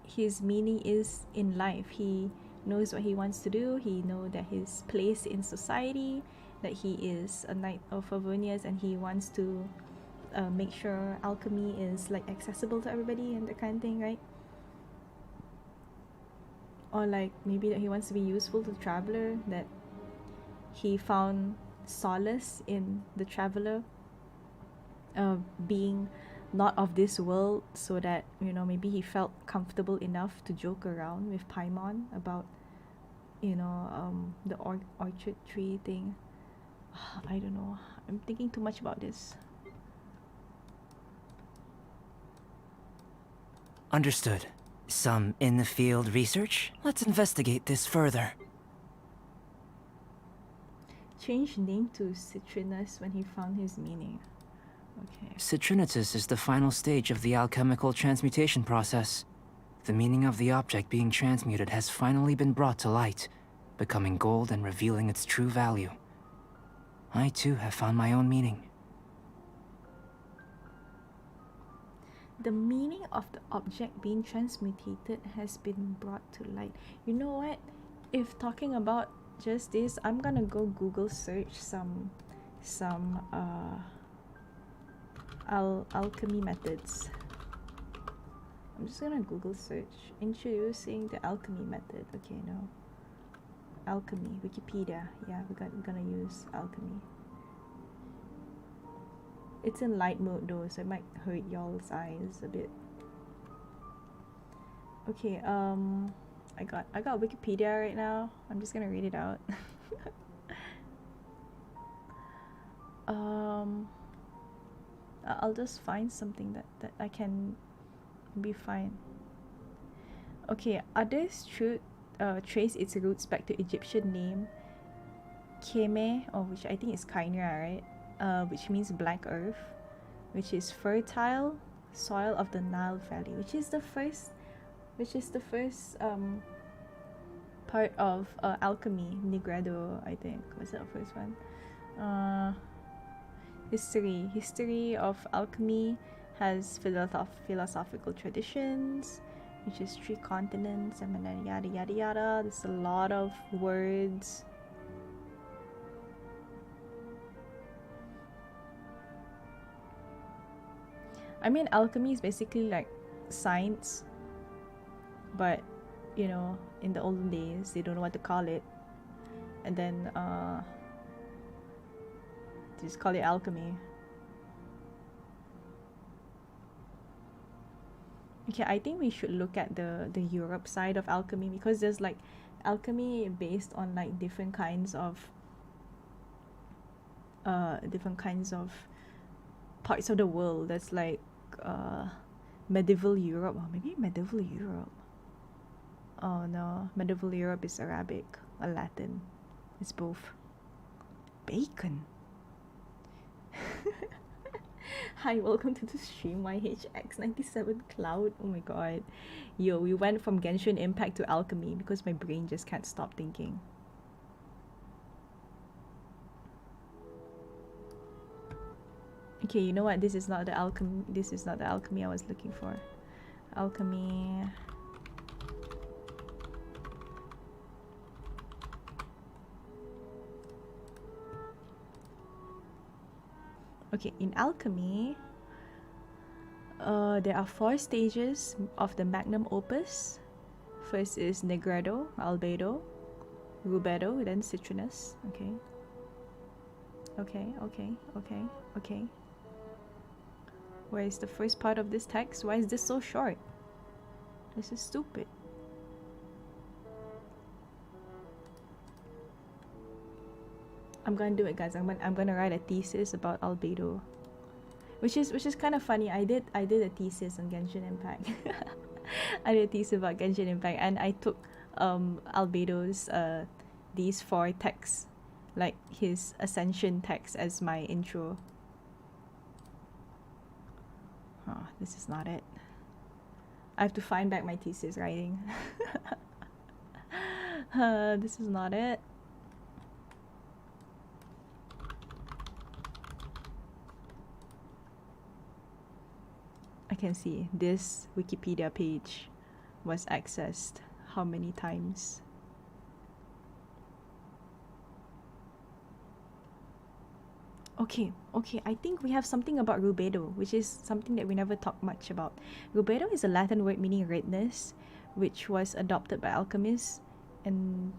Speaker 1: his meaning is in life. He knows what he wants to do. He knows that his place in society, that he is a knight of Favonius, and he wants to make sure alchemy is like accessible to everybody and that kind of thing, right? Or like maybe that he wants to be useful to the traveler, that he found solace in the traveler being not of this world, so that, you know, maybe he felt comfortable enough to joke around with Paimon about, you know, the orchard tree thing. I don't know. I'm thinking too much about this.
Speaker 4: Understood. Some in-the-field research? Let's investigate this further.
Speaker 1: Changed name to Citrinus when he found his meaning. Okay.
Speaker 4: Citrinitus is the final stage of the alchemical transmutation process. The meaning of the object being transmuted has finally been brought to light, becoming gold and revealing its true value. I too have found my own meaning.
Speaker 1: The meaning of the object being transmutated has been brought to light. You know what? If talking about just this, I'm gonna go Google search some alchemy methods. I'm just gonna Google search introducing the alchemy method. Okay, no. Alchemy, Wikipedia. Yeah, we're gonna use alchemy. It's in light mode though, so it might hurt y'all's eyes a bit. Okay, I got Wikipedia right now. I'm just gonna read it out. I'll just find something that I can be fine. Okay, others trace its roots back to Egyptian name Keme, or which I think is Kainra, right? Which means black earth, which is fertile soil of the Nile Valley, which is the first part of alchemy, Nigredo, I think. Was that the first one? History of alchemy has philosophical traditions, which is 3 continents, and yada yada yada. There's a lot of words. I mean, alchemy is basically like science, but you know, in the olden days they don't know what to call it, and then just call it alchemy. Okay, I think we should look at the Europe side of alchemy, because there's like alchemy based on like different kinds of parts of the world. That's like medieval Europe, or maybe medieval Europe. Oh no, medieval Europe is Arabic or Latin. It's both. Bacon. Hi, welcome to the stream, YHX97 Cloud. Oh my god. Yo, we went from Genshin Impact to alchemy because my brain just can't stop thinking. Okay, you know what? This is not the alchemy I was looking for. Alchemy. Okay, in alchemy, there are 4 stages of the magnum opus. First is Negredo, Albedo, Rubedo, then Citrinus. Okay. Where is the first part of this text? Why is this so short? This is stupid. I'm gonna do it, guys. I'm gonna write a thesis about Albedo, which is kind of funny. I did a thesis on Genshin Impact. I did a thesis about Genshin Impact, and I took Albedo's these 4 texts, like his ascension text, as my intro. Oh, this is not it. I have to find back my thesis writing. This is not it. I can see this Wikipedia page was accessed how many times? Okay, I think we have something about rubedo, which is something that we never talk much about. Rubedo is a Latin word meaning redness, which was adopted by alchemists, and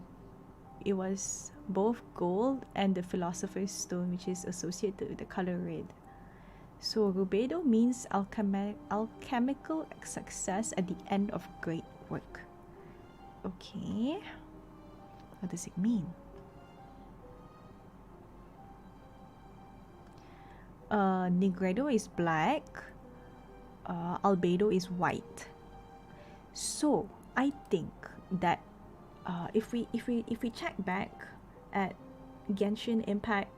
Speaker 1: it was both gold and the philosopher's stone, which is associated with the color red. So rubedo means alchemical success at the end of great work. Okay. What does it mean? Negredo is black. Albedo is white. So I think that if we check back at Genshin Impact,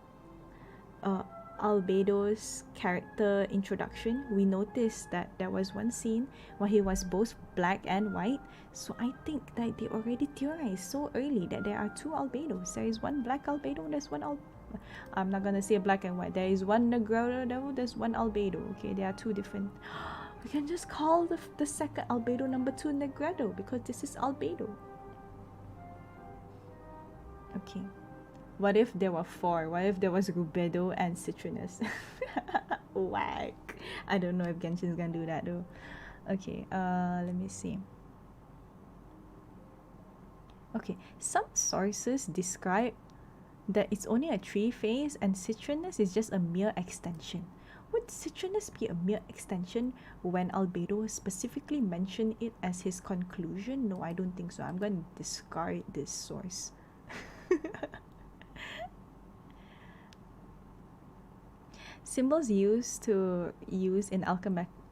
Speaker 1: Albedo's character introduction, we noticed that there was one scene where he was both black and white. So I think that they already theorized so early that there are two Albedos. There is one black Albedo, there's one I'm not gonna say black and white. There is one Negredo, there's one Albedo. Okay, there are two different. We can just call the second Albedo number 2 Negredo because this is Albedo. Okay. What if there were 4? What if there was Rubedo and Citronus? Whack. I don't know if Genshin's gonna do that though. Okay, let me see. Okay, some sources describe that it's only a 3 phase and Citronus is just a mere extension. Would Citronus be a mere extension when Albedo specifically mentioned it as his conclusion? No, I don't think so. I'm going to discard this source. Symbols used in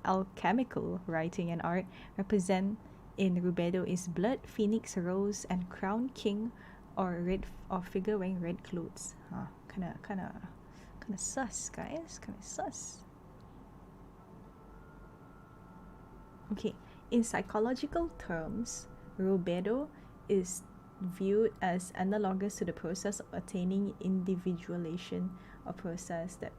Speaker 1: alchemical writing and art represent in Rubedo is blood, phoenix, rose, and crown king, or figure wearing red clothes. Kinda sus, guys. Kinda sus. Okay, in psychological terms, Rubedo is viewed as analogous to the process of attaining individuation, a process that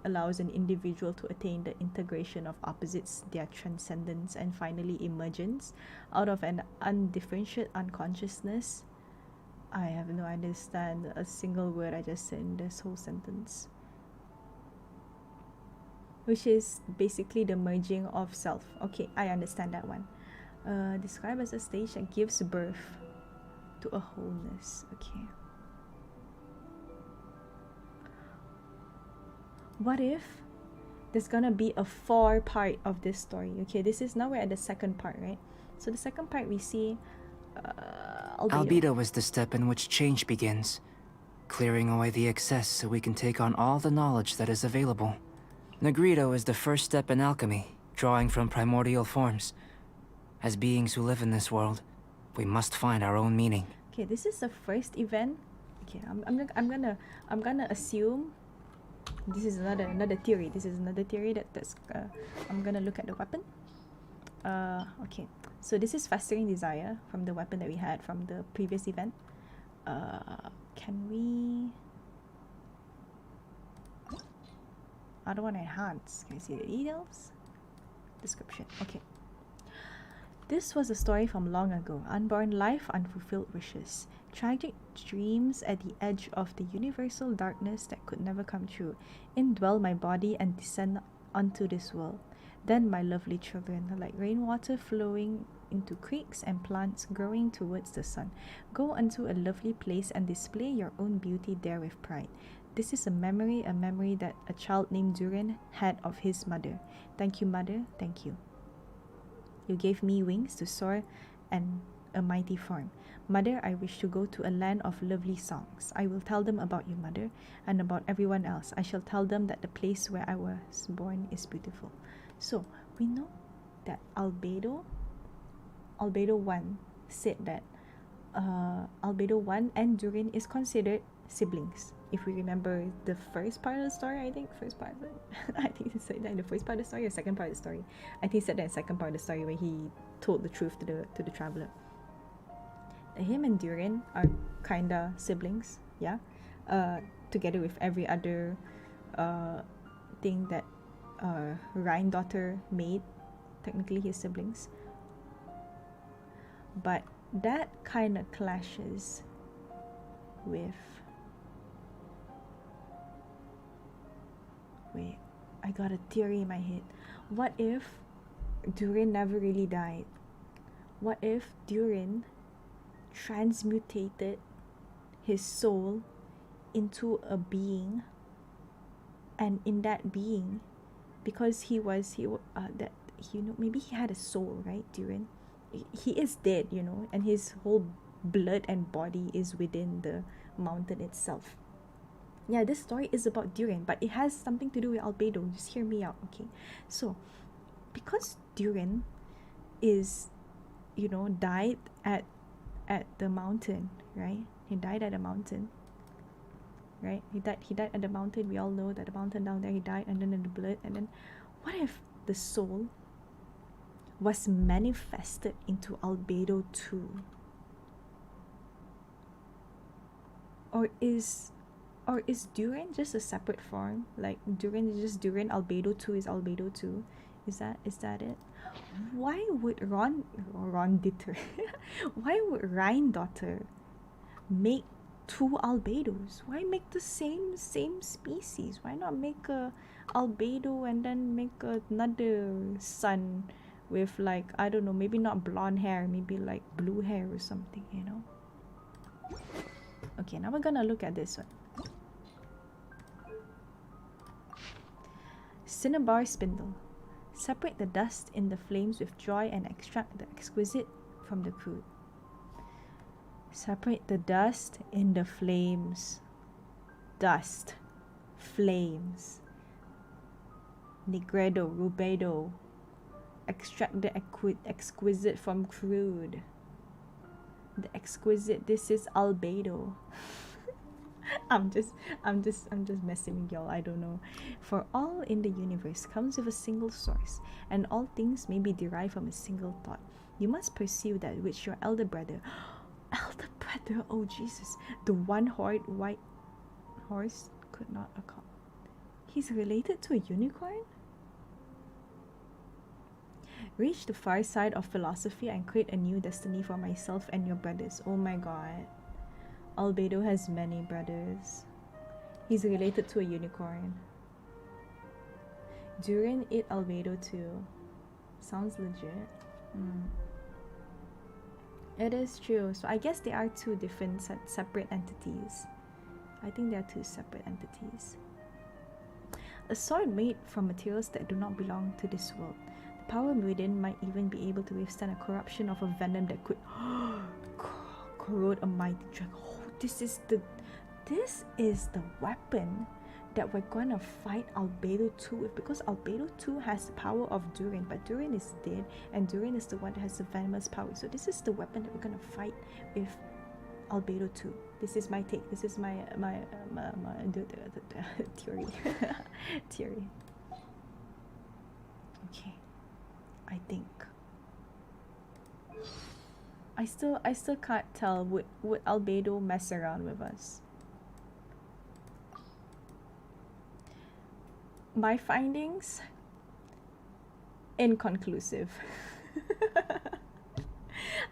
Speaker 1: allows an individual to attain the integration of opposites, their transcendence, and finally emergence out of an undifferentiated unconsciousness. I have no understand a single word I just said in this whole sentence. Which is basically the merging of self. Okay, I understand that one. Described as a stage that gives birth to a wholeness. Okay. What if there's gonna be a 4 part of this story? Okay, this is now we're at the second part, right? So the second part we see
Speaker 4: Albedo is the step in which change begins, clearing away the excess so we can take on all the knowledge that is available. Negredo is the first step in alchemy, drawing from primordial forms. As beings who live in this world, we must find our own meaning.
Speaker 1: Okay, this is the first event. Okay, I'm gonna assume this is another theory. This is another theory that's I'm gonna look at the weapon. Okay, so this is festering desire from the weapon that we had from the previous event. Can we? I don't want to enhance. Can you see the details? Description. Okay. This was a story from long ago. Unborn life, unfulfilled wishes. Tragic dreams at the edge of the universal darkness that could never come true. Indwell my body and descend onto this world. Then my lovely children, like rainwater flowing into creeks and plants growing towards the sun. Go unto a lovely place and display your own beauty there with pride. This is a memory that a child named Durin had of his mother. Thank you, mother, thank you. You gave me wings to soar and a mighty form. Mother, I wish to go to a land of lovely songs. I will tell them about you, mother, and about everyone else. I shall tell them that the place where I was born is beautiful. So, we know that Albedo 1 said that Albedo 1 and Durin is considered siblings. If we remember the first part of the story, I think he said that in the first part of the story or second part of the story. I think he said that in the second part of the story where he told the truth to the traveler. Him and Durin are kinda siblings, yeah. Together with every other thing that Rhine daughter made, technically his siblings. But that kinda clashes with. Wait, I got a theory in my head. What if Durin never really died? What if Durin transmutated his soul into a being, and in that being because that, you know, maybe he had a soul, right? Durin, he is dead, you know, and his whole blood and body is within the mountain itself. Yeah, this story is about Durin, but it has something to do with Albedo. Just hear me out, okay? So, because Durin is, you know, died at the mountain, right? He died at the mountain, right? He died at the mountain. We all know that the mountain down there, he died, and then in the blood, and then what if the soul was manifested into Albedo too? Or is Durin just a separate form? Like Durin is just Durin, Albedo 2 is Albedo 2. Is that it? Why would Ronditter why would Rheindotter make two Albedos? Why make the same species? Why not make a Albedo and then make another son with, like, I don't know, maybe not blonde hair, maybe like blue hair or something, you know? Okay, now we're gonna look at this one. Cinnabar spindle. Separate the dust in the flames with joy and extract the exquisite from the crude. Separate the dust in the flames. Dust. Flames. Negredo, rubedo. Extract the exquisite from crude. The exquisite, this is Albedo. I'm just messing with y'all, I don't know. For all in the universe comes with a single source, and all things may be derived from a single thought. You must pursue that which your elder brother, oh Jesus, the one-horned white horse could not accomplish. He's related to a unicorn? Reach the far side of philosophy and create a new destiny for myself and your brothers. Oh my god. Albedo has many brothers. He's related to a unicorn. Durin ate Albedo too. Sounds legit. It is true. So I guess they are two different separate entities. I think they are two separate entities. A sword made from materials that do not belong to this world. The power within might even be able to withstand a corruption of a venom that could corrode a mighty dragon. Oh, this is the weapon that we're gonna fight Albedo 2 with, because Albedo 2 has the power of Durin, but Durin is dead, and Durin is the one that has the venomous power. So this is the weapon that we're gonna fight with Albedo 2. This is my take. This is my theory. Theory. Okay. I think. I still can't tell. Would Albedo mess around with us? My findings, inconclusive.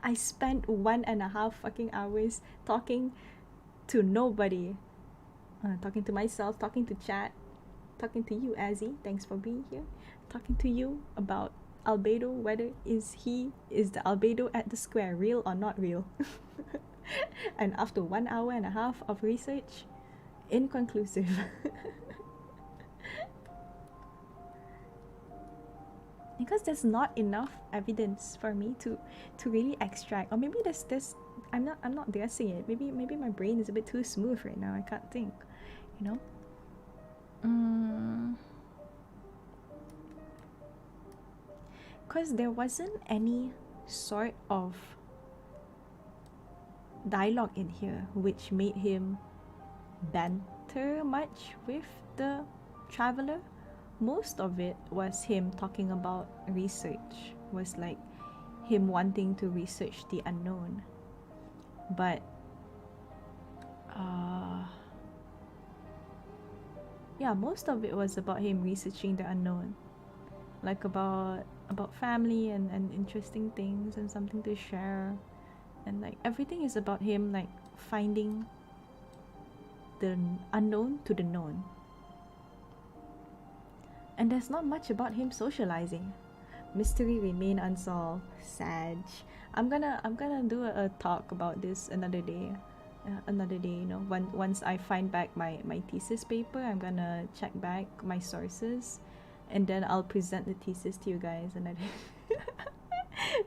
Speaker 1: I spent 1.5 fucking hours talking to nobody. Talking to myself, talking to chat, talking to you, Azzy. Thanks for being here. Talking to you about Albedo, whether is the Albedo at the square real or not real. And after 1.5 hours of research, inconclusive. Because there's not enough evidence for me to really extract, or maybe there's I'm not guessing it. Maybe my brain is a bit too smooth right now. I can't think, you know. Because there wasn't any sort of dialogue in here which made him banter much with the traveler. Most of it was him talking about research, was like him wanting to research the unknown. But yeah, most of it was about him researching the unknown, like about family and interesting things and something to share, and like everything is about him like finding the unknown to the known. And there's not much about him socializing. Mystery remain unsolved. Sag. I'm gonna do a talk about this another day. You know, once I find back my thesis paper, I'm gonna check back my sources and then I'll present the thesis to you guys, and then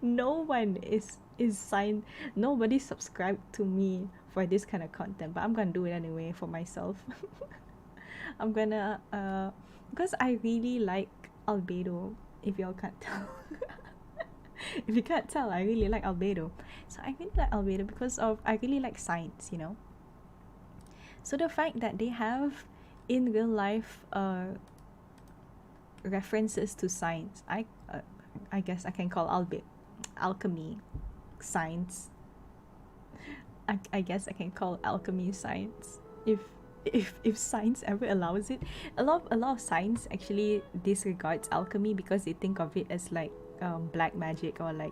Speaker 1: no one is signed, nobody subscribed to me for this kind of content, but I'm gonna do it anyway for myself. I'm gonna because I really like Albedo, if y'all can't tell. If you can't tell, I really like Albedo. So I really like Albedo because of I really like science, you know. So the fact that they have in real life references to science, I guess I can call alchemy science. I guess I can call alchemy science if science ever allows it. A lot of science actually disregards alchemy because they think of it as like black magic or like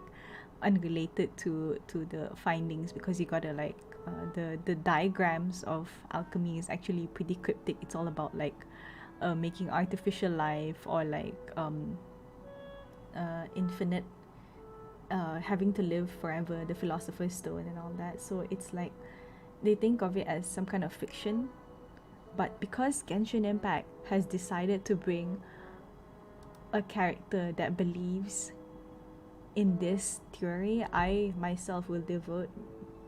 Speaker 1: unrelated to the findings, because you gotta like the diagrams of alchemy is actually pretty cryptic. It's all about like making artificial life or like infinite having to live forever, the philosopher's stone and all that. So it's like they think of it as some kind of fiction, but because Genshin Impact has decided to bring a character that believes in this theory, I myself will devote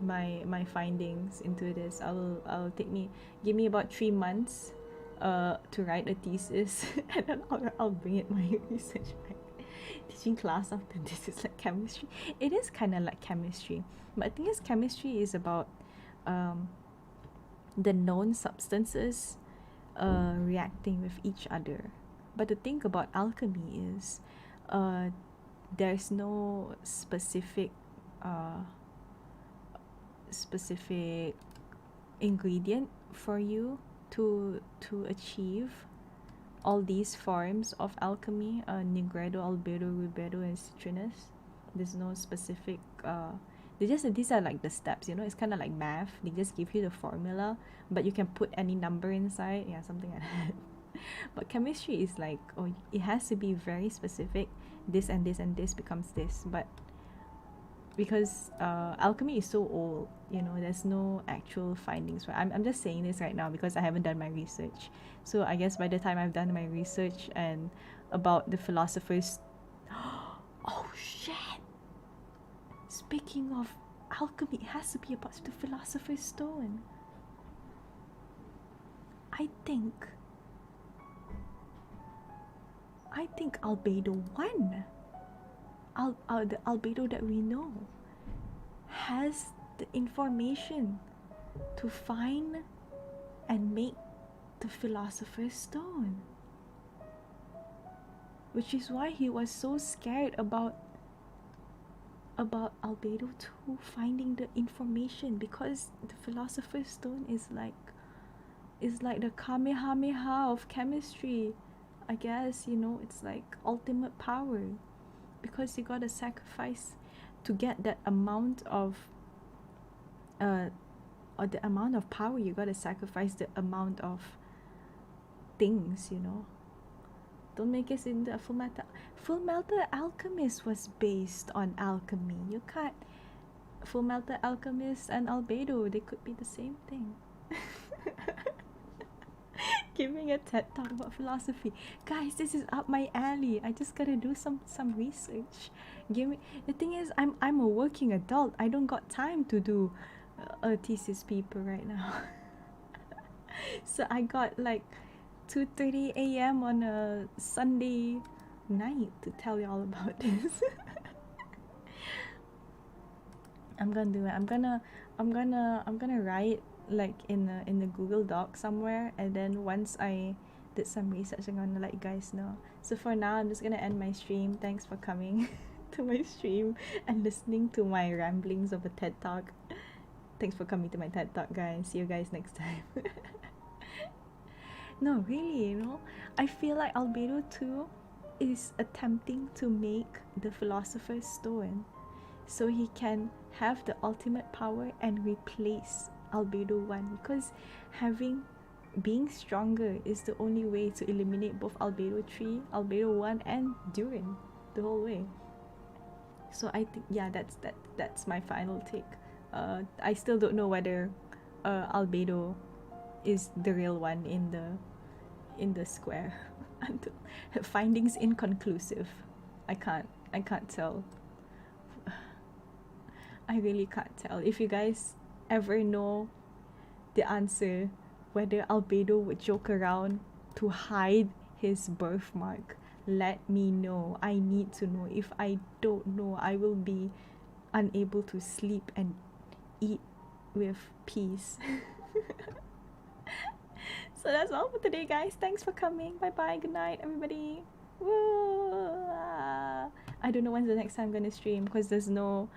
Speaker 1: my findings into this. I'll give me about 3 months to write a thesis and then I'll bring it my research back. Teaching class after this is like chemistry. It is kind of like chemistry, but I think is chemistry is about the known substances reacting with each other. But the thing about alchemy is there's no specific ingredient for you to achieve all these forms of alchemy, Negredo, Albedo, Rubedo, and Citronus. There's no specific these are like the steps, you know. It's kind of like math. They just give you the formula, but you can put any number inside, yeah, something like that. But chemistry is like, oh, it has to be very specific. This and this and this becomes this. But because alchemy is so old, you know, there's no actual findings. Right? I'm just saying this right now because I haven't done my research. So I guess by the time I've done my research and about the philosophers, oh shit! Speaking of alchemy, it has to be about the philosopher's stone. I think Albedo 1, the Albedo that we know, has the information to find and make the philosopher's stone, which is why he was so scared about Albedo 2 finding the information, because the philosopher's stone is like the Kamehameha of chemistry, I guess, you know. It's like ultimate power, because you gotta sacrifice to get that amount of or the amount of power. You gotta sacrifice the amount of things, you know. Don't make us in the Fullmetal Alchemist was based on alchemy. You can't. Fullmetal Alchemist and Albedo, they could be the same thing. Giving a TED talk about philosophy, guys. This is up my alley. I just gotta do some research. The thing is, I'm a working adult. I don't got time to do a thesis paper right now. So I got like 2:30 a.m. on a Sunday night to tell y'all about this. I'm gonna do it. I'm gonna write like in the Google Doc somewhere, and then once I did some research, I'm gonna let you guys know. So for now, I'm just gonna end my stream. Thanks for coming to my stream and listening to my ramblings of a TED Talk. Thanks for coming to my TED Talk, guys. See you guys next time. No, really, you know, I feel like Albedo 2 is attempting to make the Philosopher's Stone so he can have the ultimate power and replace Albedo 1, because being stronger is the only way to eliminate both Albedo 3, Albedo 1, and Durin the whole way. So I think, yeah, that's my final take. I still don't know whether Albedo is the real one in the square. Until findings inconclusive. I can't tell. I really can't tell. If you guys ever know the answer, whether Albedo would joke around to hide his birthmark, let me know. I need to know. If I don't know, I will be unable to sleep and eat with peace. So that's all for today, guys. Thanks for coming. Bye bye. Good night, everybody. Woo! I don't know when's the next time I'm gonna stream because there's no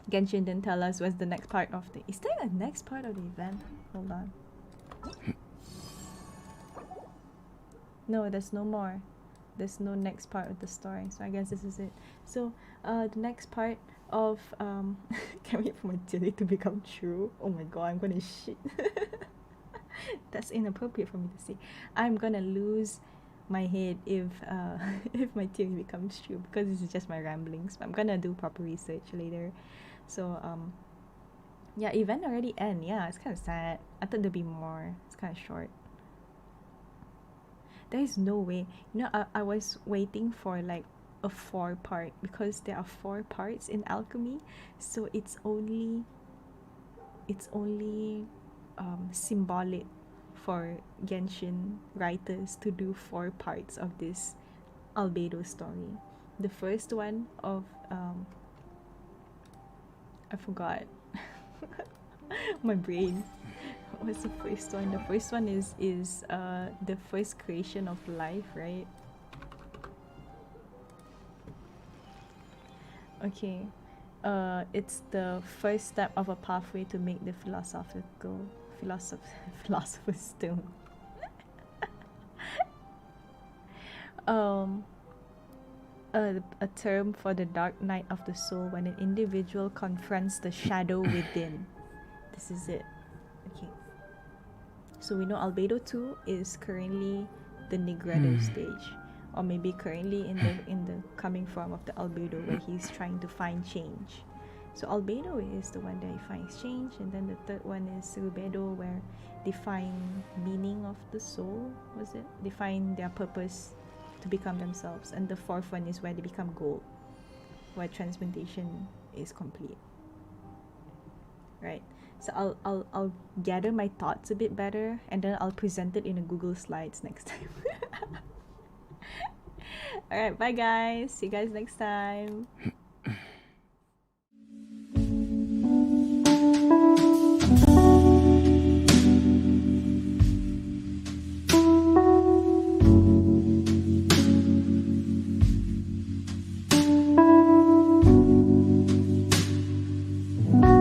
Speaker 1: Genshin didn't tell us what's the next part of the. Is there a next part of the event? Hold on. No, there's no more. There's no next part of the story. So I guess this is it. So the next part of can't wait for my theory to become true. Oh my god, I'm gonna shit. That's inappropriate for me to say. I'm gonna lose my head if my theory becomes true because this is just my ramblings. But I'm gonna do proper research later. So yeah, event already end. Yeah, it's kind of sad. I thought there'd be more. It's kind of short. There is no way. You know, I was waiting for like a 4-part because there are 4 parts in alchemy. So it's only symbolic for Genshin writers to do 4 parts of this Albedo story. The first one of I forgot. My brain. What's the first one? The first one is the first creation of life, right? Okay. It's the first step of a pathway to make the philosopher's stone. A term for the dark night of the soul when an individual confronts the shadow within. This is it. Okay. So we know Albedo 2 is currently the Negredo stage, or maybe currently in the coming form of the Albedo where he's trying to find change. So Albedo is the one that he finds change, and then the third one is Rubedo where they find meaning of the soul. Was it? They find their purpose to become themselves, and the fourth one is where they become gold, where transmutation is complete. Right. So I'll gather my thoughts a bit better, and then I'll present it in a Google Slides next time. Alright, bye guys. See you guys next time.